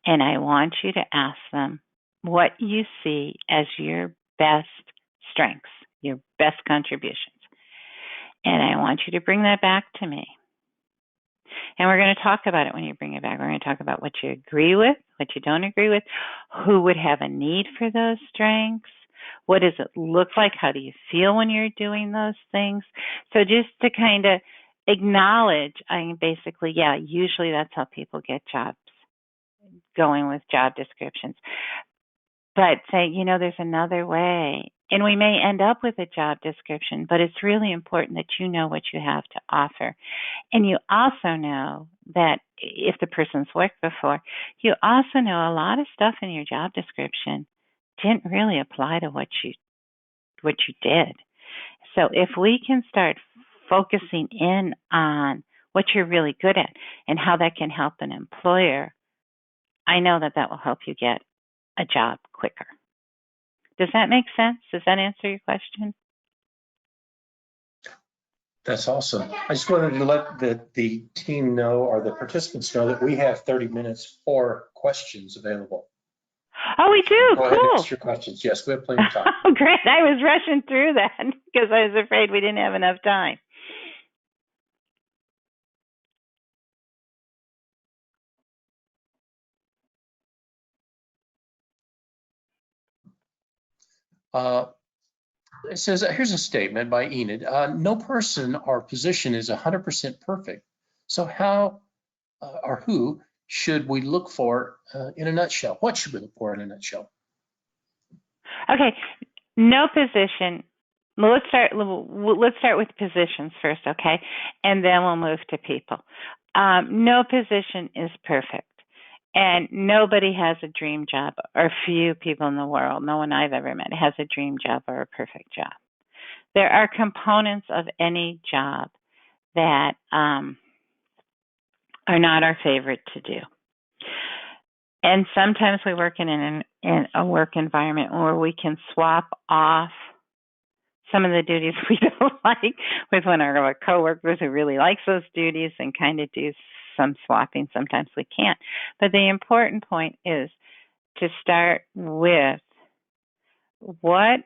And I want you to ask them what you see as your best strengths, your best contributions. And I want you to bring that back to me. And we're going to talk about it when you bring it back. We're going to talk about what you agree with, what you don't agree with, who would have a need for those strengths, what does it look like, how do you feel when you're doing those things. So just to kind of acknowledge, basically, yeah, usually that's how people get jobs, going with job descriptions. But say, there's another way. And we may end up with a job description, but it's really important that you know what you have to offer. And you also know that if the person's worked before, you also know a lot of stuff in your job description didn't really apply to what you did. So if we can start focusing in on what you're really good at and how that can help an employer, I know that will help you get a job quicker. Does that make sense? Does that answer your question? That's awesome. I just wanted to let the team know, or the participants know, that we have 30 minutes for questions available. Oh, we do? Go ahead and ask your questions. Yes, we have plenty of time. Oh, great. I was rushing through that because I was afraid we didn't have enough time. It says, here's a statement by Enid. No person or position is 100% perfect. So how or who should we look for in a nutshell? What should we look for in a nutshell? Okay, no position. Well, let's start with positions first, okay, and then we'll move to people. No position is perfect, and nobody has a dream job, or few people in the world. No one I've ever met has a dream job or a perfect job. There are components of any job that are not our favorite to do. And sometimes we work in a work environment where we can swap off some of the duties we don't like with one of our coworkers who really likes those duties and kind of do some swapping. Sometimes we can't. But the important point is to start with what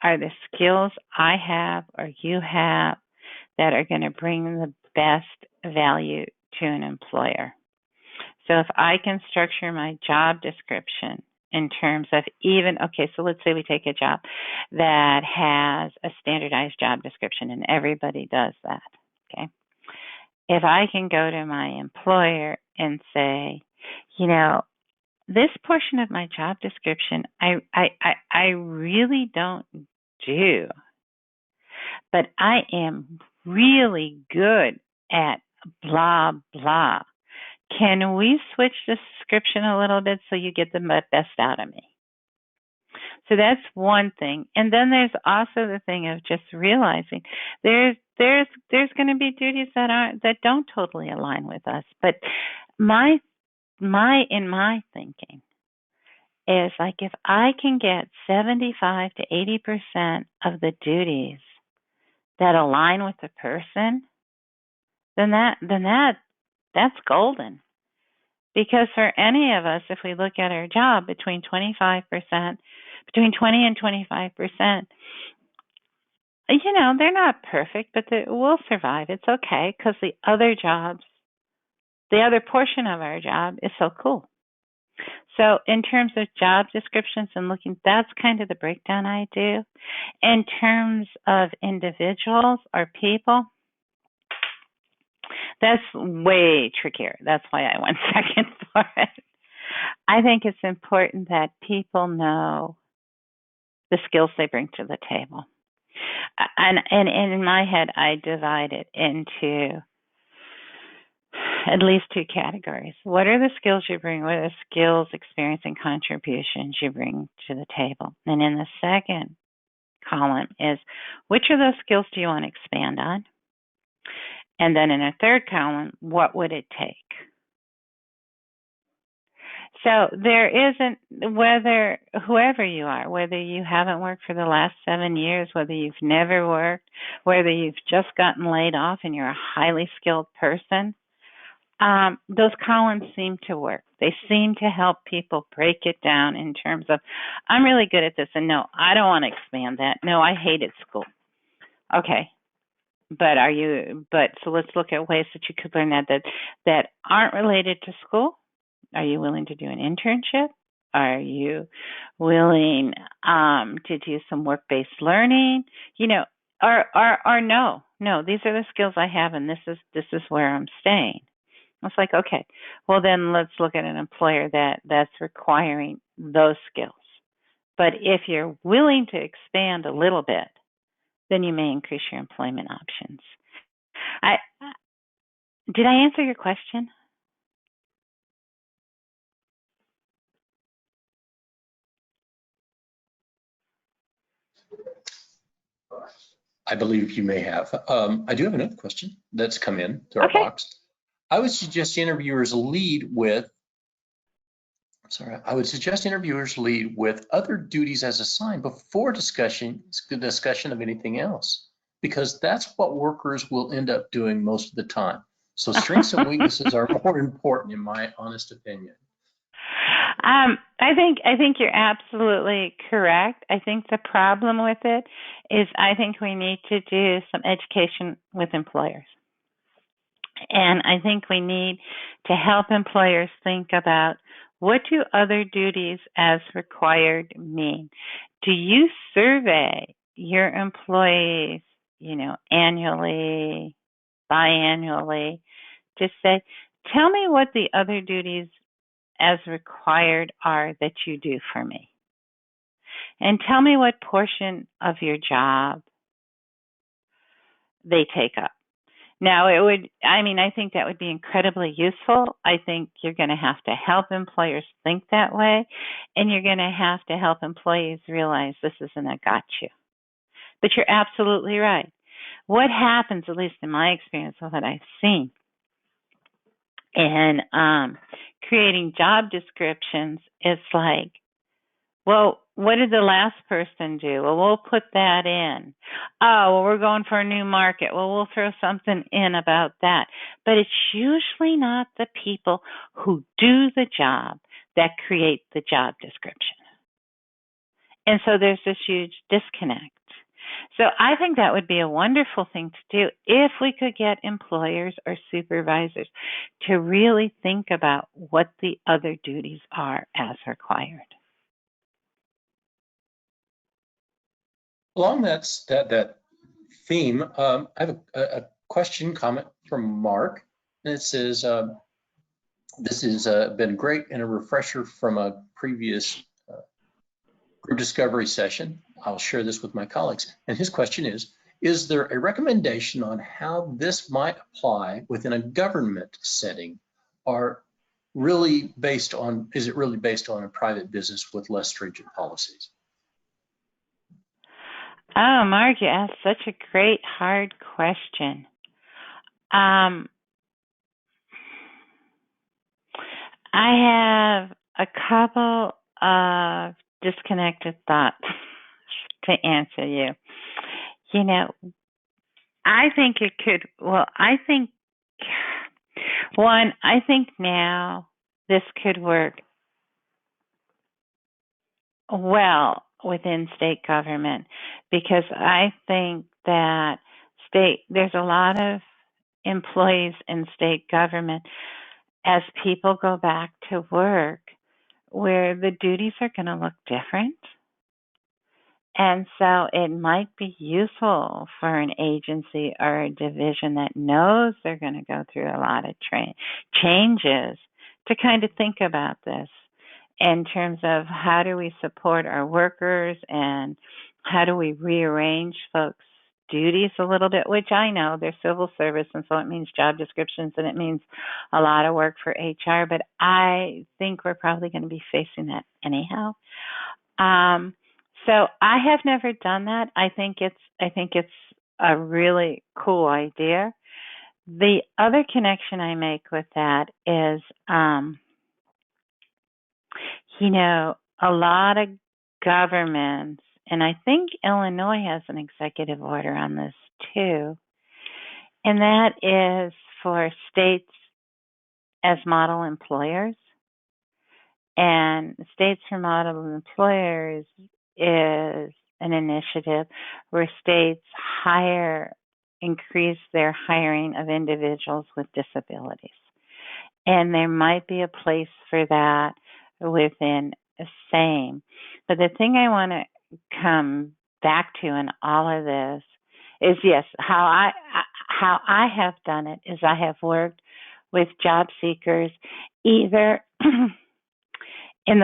are the skills I have or you have that are going to bring the best value to an employer. So if I can structure my job description in terms of so let's say we take a job that has a standardized job description and everybody does that, okay? If I can go to my employer and say, this portion of my job description, I really don't do, but I am really good at blah, blah. Can we switch the description a little bit so you get the best out of me? So that's one thing. And then there's also the thing of just realizing there's going to be duties that don't totally align with us. But my thinking is like if I can get 75 to 80% of the duties that align with the person, then that's golden. Because for any of us, if we look at our job, between 20 and 25%, they're not perfect, but we'll survive. It's okay because the other portion of our job is so cool. So in terms of job descriptions and looking, that's kind of the breakdown I do. In terms of individuals or people, that's way trickier. That's why I went second for it. I think it's important that people know the skills they bring to the table. And in my head, I divide it into at least two categories. What are the skills you bring? What are the skills, experience, and contributions you bring to the table? And in the second column is, which of those skills do you want to expand on? And then in a third column, what would it take? So there isn't, whoever you are, whether you haven't worked for the last 7 years, whether you've never worked, whether you've just gotten laid off and you're a highly skilled person, those columns seem to work. They seem to help people break it down in terms of, I'm really good at this, and no, I don't want to expand that. No, I hated school. Okay. So let's look at ways that you could learn that aren't related to school. Are you willing to do an internship? Are you willing to do some work-based learning? Or no, these are the skills I have, and this is where I'm staying. It's like, okay, well then let's look at an employer that's requiring those skills. But if you're willing to expand a little bit, then you may increase your employment options. Did I answer your question? I believe you may have. I do have another question that's come in to our box. I would suggest interviewers lead with other duties as assigned before discussion of anything else, because that's what workers will end up doing most of the time. So strengths and weaknesses are more important, in my honest opinion. I think you're absolutely correct. I think the problem with it is I think we need to do some education with employers. And I think we need to help employers think about, what do other duties as required mean? Do you survey your employees, annually, biannually, to say, tell me what the other duties as required are that you do for me. And tell me what portion of your job they take up. Now, I think that would be incredibly useful. I think you're going to have to help employers think that way, and you're going to have to help employees realize this isn't a gotcha. But you're absolutely right. What happens, at least in my experience of what I've seen, in creating job descriptions, it's like, well, what did the last person do? Well, we'll put that in. Oh, well, we're going for a new market. Well, we'll throw something in about that. But it's usually not the people who do the job that create the job description. And so there's this huge disconnect. So I think that would be a wonderful thing to do if we could get employers or supervisors to really think about what the other duties are as required. Along that theme, I have a question, comment from Mark, and it says, this has been great and a refresher from a previous group discovery session. I'll share this with my colleagues. And his question is there a recommendation on how this might apply within a government setting, or is it really based on a private business with less stringent policies? Oh, Mark, you asked such a great, hard question. I have a couple of disconnected thoughts to answer you. You know, I think it could, I think now this could work well within state government, because I think that there's a lot of employees in state government, as people go back to work, where the duties are going to look different. And so it might be useful for an agency or a division that knows they're going to go through a lot of changes to kind of think about this in terms of how do we support our workers and how do we rearrange folks' duties a little bit, which I know they're civil service, and so it means job descriptions and it means a lot of work for HR, but I think we're probably going to be facing that anyhow. So I have never done that. I think it's a really cool idea. The other connection I make with that is, a lot of governments, and I think Illinois has an executive order on this too, and that is for states as model employers. And States for Model Employers is an initiative where states increase their hiring of individuals with disabilities. And there might be a place for that within a same. But the thing I want to come back to in all of this is, yes, how I have done it is I have worked with job seekers either in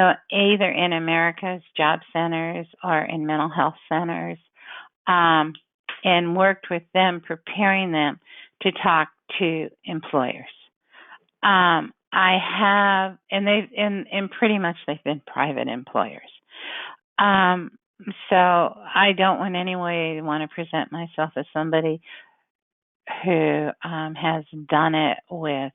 America's job centers or in mental health centers, and worked with them, preparing them to talk to employers. I have, and pretty much they've been private employers. So I don't in any way want to present myself as somebody who has done it with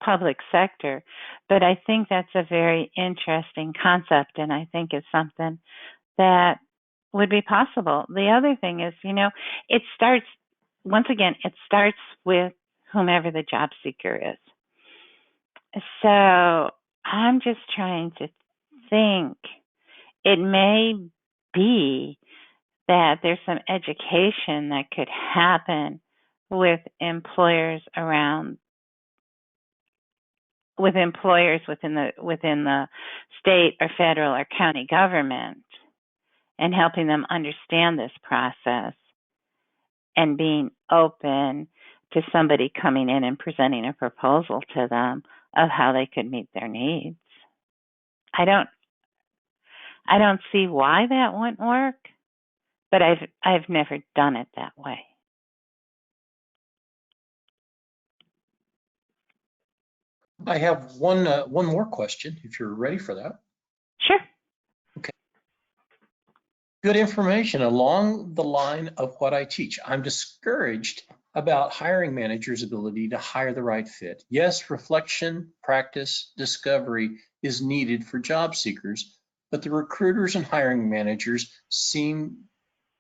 public sector, but I think that's a very interesting concept, and I think it's something that would be possible. The other thing is, it starts with whomever the job seeker is. So I'm just trying to think. It may be that there's some education that could happen with employers within the state or federal or county government, and helping them understand this process and being open to somebody coming in and presenting a proposal to them of how they could meet their needs. I don't see why that wouldn't work, but I've never done it that way. I have one more question, if you're ready for that. Sure. Okay. Good information along the line of what I teach. I'm discouraged about hiring managers' ability to hire the right fit. Yes, reflection, practice, discovery is needed for job seekers, but the recruiters and hiring managers seem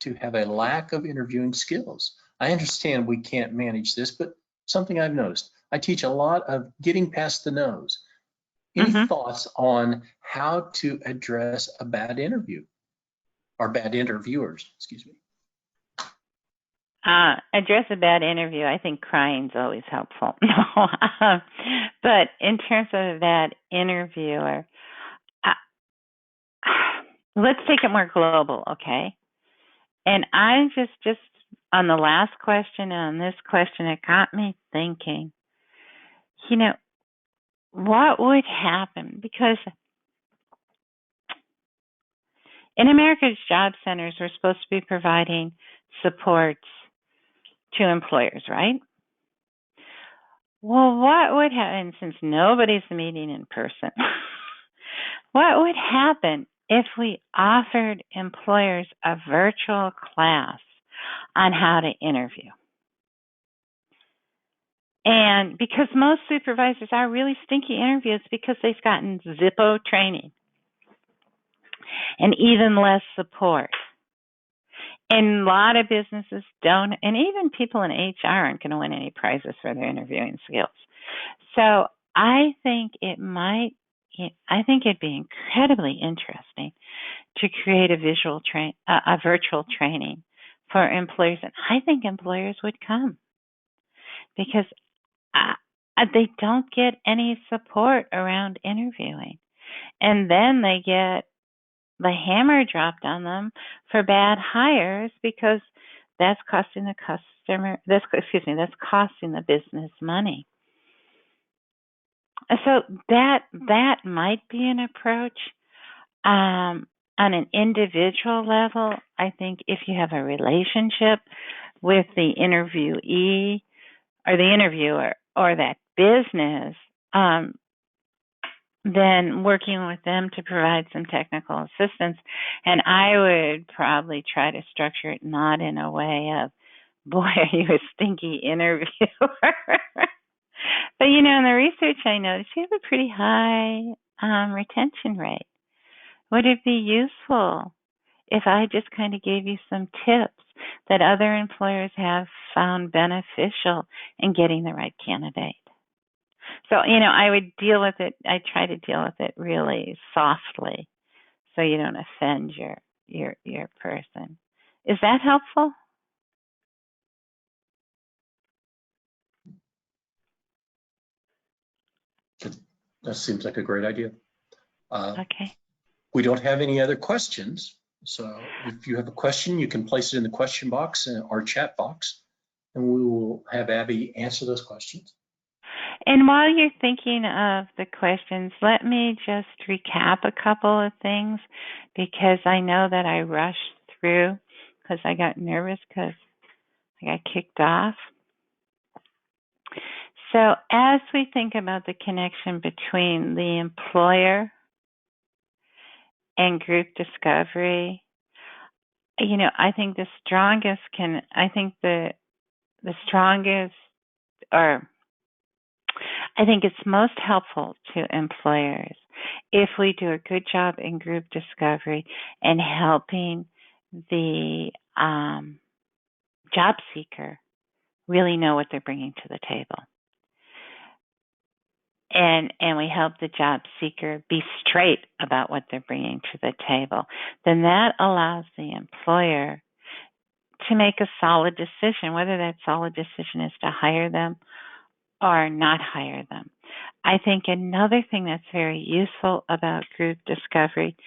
to have a lack of interviewing skills. I understand we can't manage this, but something I've noticed. I teach a lot of getting past the no's. Any thoughts on how to address a bad interview or bad interviewers, excuse me? Address a bad interview. I think crying's always helpful. But in terms of a bad interviewer, let's take it more global, okay? And I just on the last question and on this question, it got me thinking, what would happen? Because in America's job centers, we're supposed to be providing supports to employers, right? Well, what would happen, since nobody's meeting in person, what would happen if we offered employers a virtual class on how to interview? And because most supervisors are really stinky interviews because they've gotten Zippo training and even less support. And a lot of businesses don't, and even people in HR aren't going to win any prizes for their interviewing skills. So I think it'd be incredibly interesting to create a virtual training for employers, and I think employers would come because they don't get any support around interviewing, and then they get the hammer dropped on them for bad hires because that's costing the that's costing the business money. So that might be an approach. On an individual level, I think if you have a relationship with the interviewee or the interviewer or that business, then working with them to provide some technical assistance. And I would probably try to structure it not in a way of, boy, are you a stinky interviewer. But, in the research I noticed you have a pretty high retention rate. Would it be useful if I just kind of gave you some tips that other employers have found beneficial in getting the right candidate? So, I would deal with it. I try to deal with it really softly, so you don't offend your person. Is that helpful? That seems like a great idea. Okay. We don't have any other questions. So if you have a question, you can place it in the question box or chat box, and we will have Abby answer those questions. And while you're thinking of the questions, let me just recap a couple of things because I know that I rushed through because I got nervous because I got kicked off. So as we think about the connection between the employer and group discovery, I think the strongest I think it's most helpful to employers if we do a good job in group discovery and helping the job seeker really know what they're bringing to the table. And we help the job seeker be straight about what they're bringing to the table. Then that allows the employer to make a solid decision, whether that solid decision is to hire them or not hire them. I think another thing that's very useful about group discovery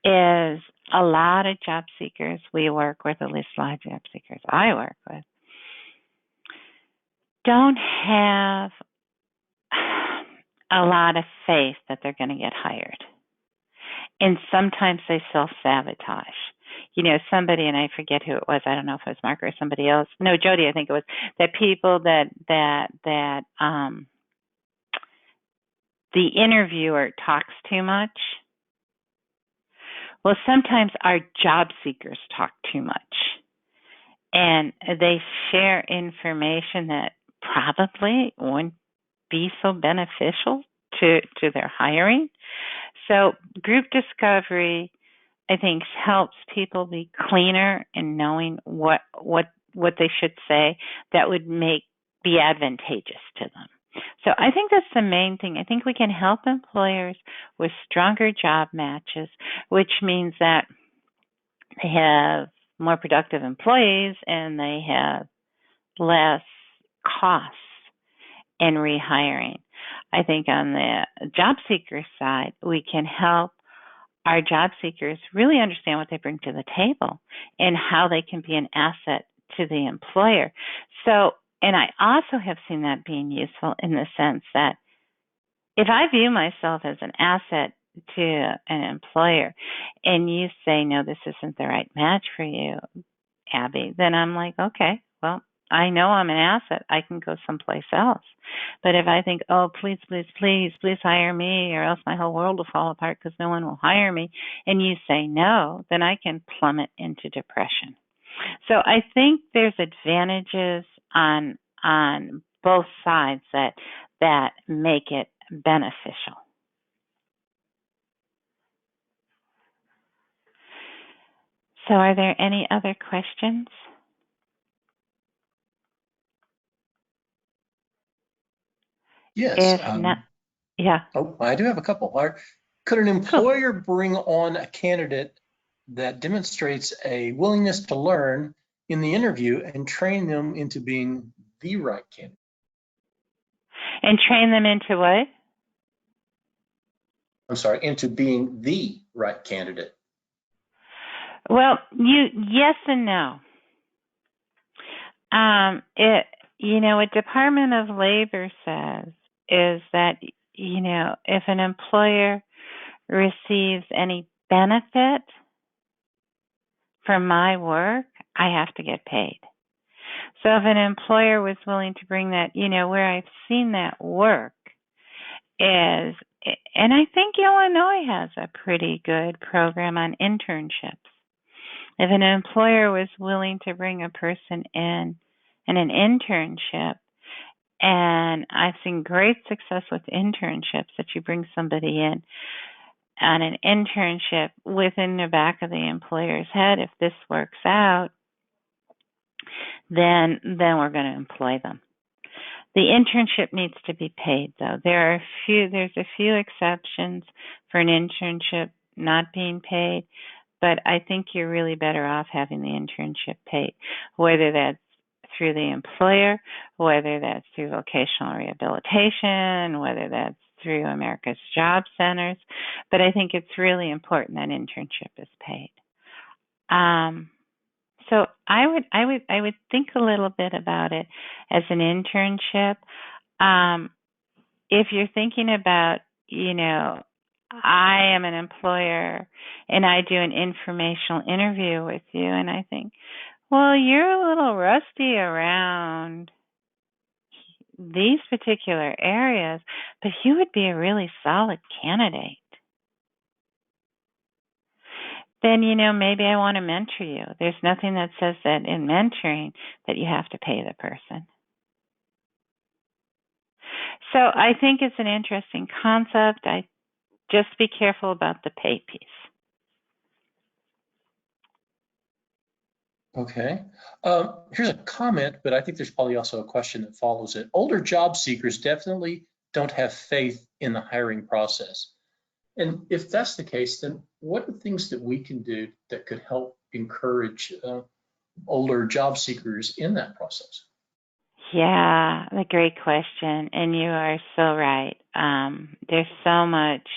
is a lot of job seekers we work with, at least a lot of job seekers I work with, don't have a lot of faith that they're going to get hired. And sometimes they self-sabotage. Somebody, and I forget who it was, I don't know if it was Mark or somebody else. No, Jody, I think it was, that people that the interviewer talks too much. Well, sometimes our job seekers talk too much. And they share information that probably wouldn't be so beneficial to their hiring. So group discovery, I think, helps people be cleaner in knowing what they should say that would be advantageous to them. So I think that's the main thing. I think we can help employers with stronger job matches, which means that they have more productive employees and they have less costs in rehiring. I think on the job seeker side, we can help our job seekers really understand what they bring to the table and how they can be an asset to the employer. So, and I also have seen that being useful in the sense that if I view myself as an asset to an employer and you say, no, this isn't the right match for you, Abby, then I'm like, okay, well, I know I'm an asset. I can go someplace else. But if I think, oh, please, please, please, please hire me or else my whole world will fall apart because no one will hire me, and you say no, then I can plummet into depression. So I think there's advantages on both sides that make it beneficial. So are there any other questions? Yes. If not, yeah. Oh, I do have a couple. Could an employer bring on a candidate that demonstrates a willingness to learn in the interview and train them into being the right candidate? And train them into what? I'm sorry, into being the right candidate. Well, yes and no. What Department of Labor says is that, if an employer receives any benefit from my work, I have to get paid. So if an employer was willing to bring that, where I've seen that work is, and I think Illinois has a pretty good program on internships. If an employer was willing to bring a person in an internship, and I've seen great success with internships, that you bring somebody in on an internship within the back of the employer's head, if this works out, then we're going to employ them. The internship needs to be paid, though. There's a few exceptions for an internship not being paid, but I think you're really better off having the internship paid, whether that's through the employer, whether that's through vocational rehabilitation, whether that's through America's Job Centers. But I think it's really important that internship is paid. So I would think a little bit about it as an internship. If you're thinking about, I am an employer and I do an informational interview with you, and I think, well, you're a little rusty around these particular areas, but you would be a really solid candidate. Then, maybe I want to mentor you. There's nothing that says that in mentoring that you have to pay the person. So I think it's an interesting concept. I just be careful about the pay piece. Okay. Here's a comment, but I think there's probably also a question that follows it. Older job seekers definitely don't have faith in the hiring process. And if that's the case, then what are things that we can do that could help encourage older job seekers in that process? Yeah, a great question. And you are so right. There's so much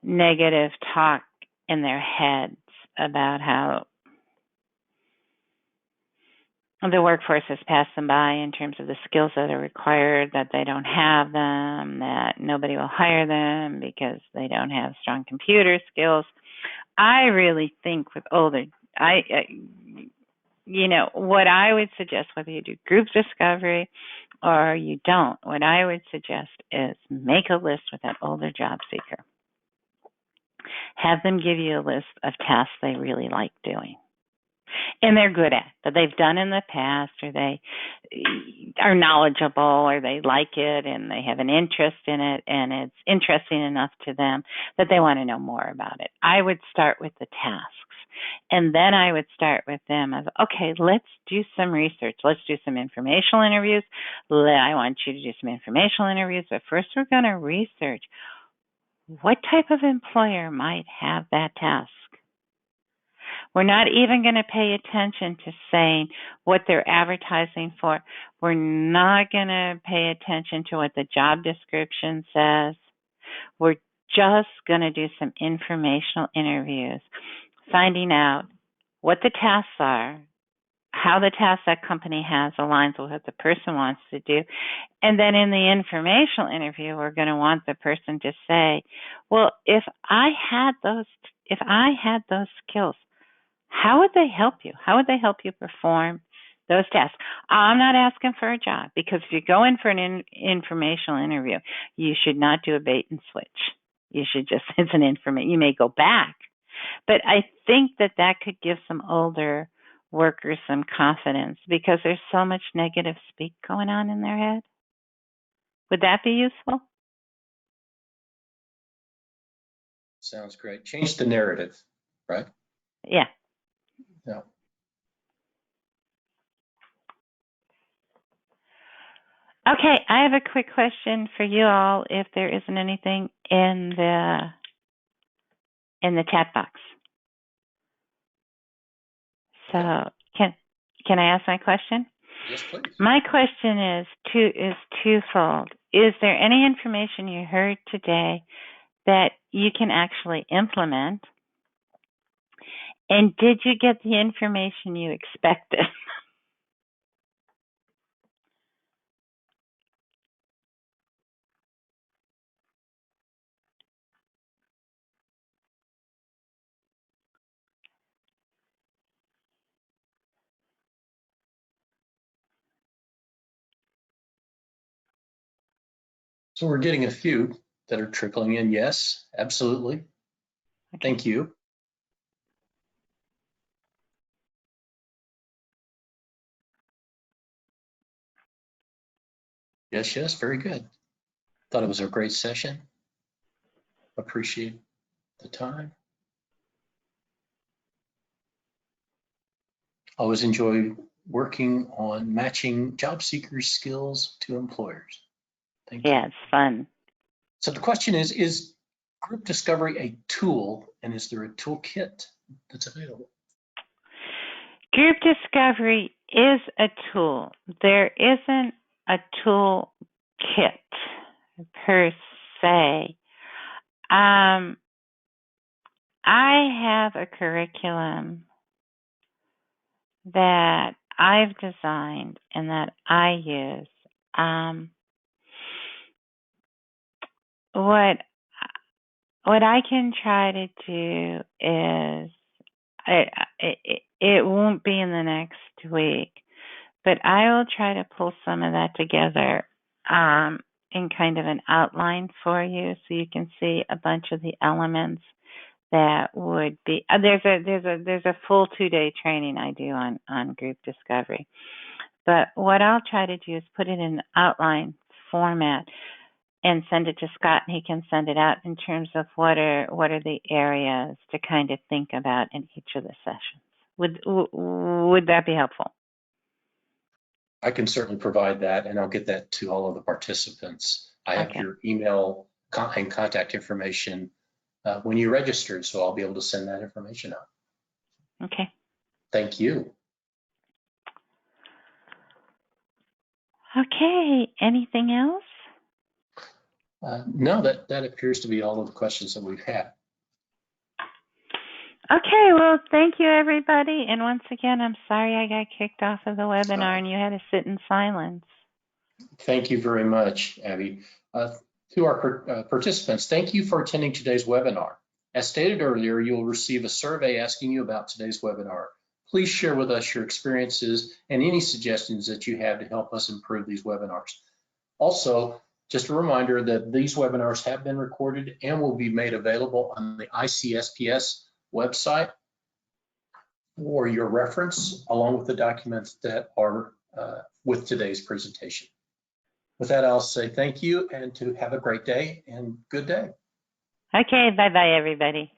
negative talk in their heads about how the workforce has passed them by in terms of the skills that are required, that they don't have them, that nobody will hire them because they don't have strong computer skills. I really think with older, what I would suggest, whether you do group discovery or you don't, what I would suggest is make a list with that older job seeker. Have them give you a list of tasks they really like doing and they're good at, that they've done in the past, or they are knowledgeable, or they like it and they have an interest in it and it's interesting enough to them that they want to know more about it. I would start with the tasks. And then I would start with them as, okay, let's do some research. Let's do some informational interviews. I want you to do some informational interviews, but first we're going to research what type of employer might have that task. We're not even going to pay attention to saying what they're advertising for. We're not going to pay attention to what the job description says. We're just going to do some informational interviews, finding out what the tasks are, how the task that company has aligns with what the person wants to do. And then in the informational interview, we're going to want the person to say, well, if I had those skills, how would they help you? How would they help you perform those tasks? I'm not asking for a job, because if you go in for an informational interview, you should not do a bait and switch. You should just, it's an you may go back. But I think that could give some older workers some confidence, because there's so much negative speak going on in their head. Would that be useful? Sounds great. Change the narrative, right? Yeah. Yeah. Okay, I have a quick question for you all, if there isn't anything in the chat box. So can I ask my question? Yes, please. My question is twofold. Is there any information you heard today that you can actually implement? And did you get the information you expected? So we're getting a few that are trickling in. Yes, absolutely. Okay. Thank you. Yes, very good. Thought it was a great session. Appreciate the time. Always enjoy working on matching job seekers' skills to employers. Thank you. Yeah, it's fun. So the question is group discovery a tool, and is there a toolkit that's available? Group discovery is a tool. There isn't a tool kit per se. I have a curriculum that I've designed and that I use. What I can try to do is, it won't be in the next week, but I will try to pull some of that together in kind of an outline for you, so you can see a bunch of the elements that would be. There's a full 2-day training I do on group discovery, but what I'll try to do is put it in an outline format and send it to Scott, and he can send it out in terms of what are the areas to kind of think about in each of the sessions. Would that be helpful? I can certainly provide that, and I'll get that to all of the participants. I have your email and contact information when you registered, so I'll be able to send that information out. Okay. Thank you. Okay, anything else? No, that appears to be all of the questions that we've had. Okay, well, thank you, everybody. And once again, I'm sorry I got kicked off of the webinar and you had to sit in silence. Thank you very much, Abby. To our participants, thank you for attending today's webinar. As stated earlier, you'll receive a survey asking you about today's webinar. Please share with us your experiences and any suggestions that you have to help us improve these webinars. Also, just a reminder that these webinars have been recorded and will be made available on the ICSPS website for your reference, along with the documents that are with today's presentation. With that, I'll say thank you and to have a great day and good day. Okay, bye-bye, everybody.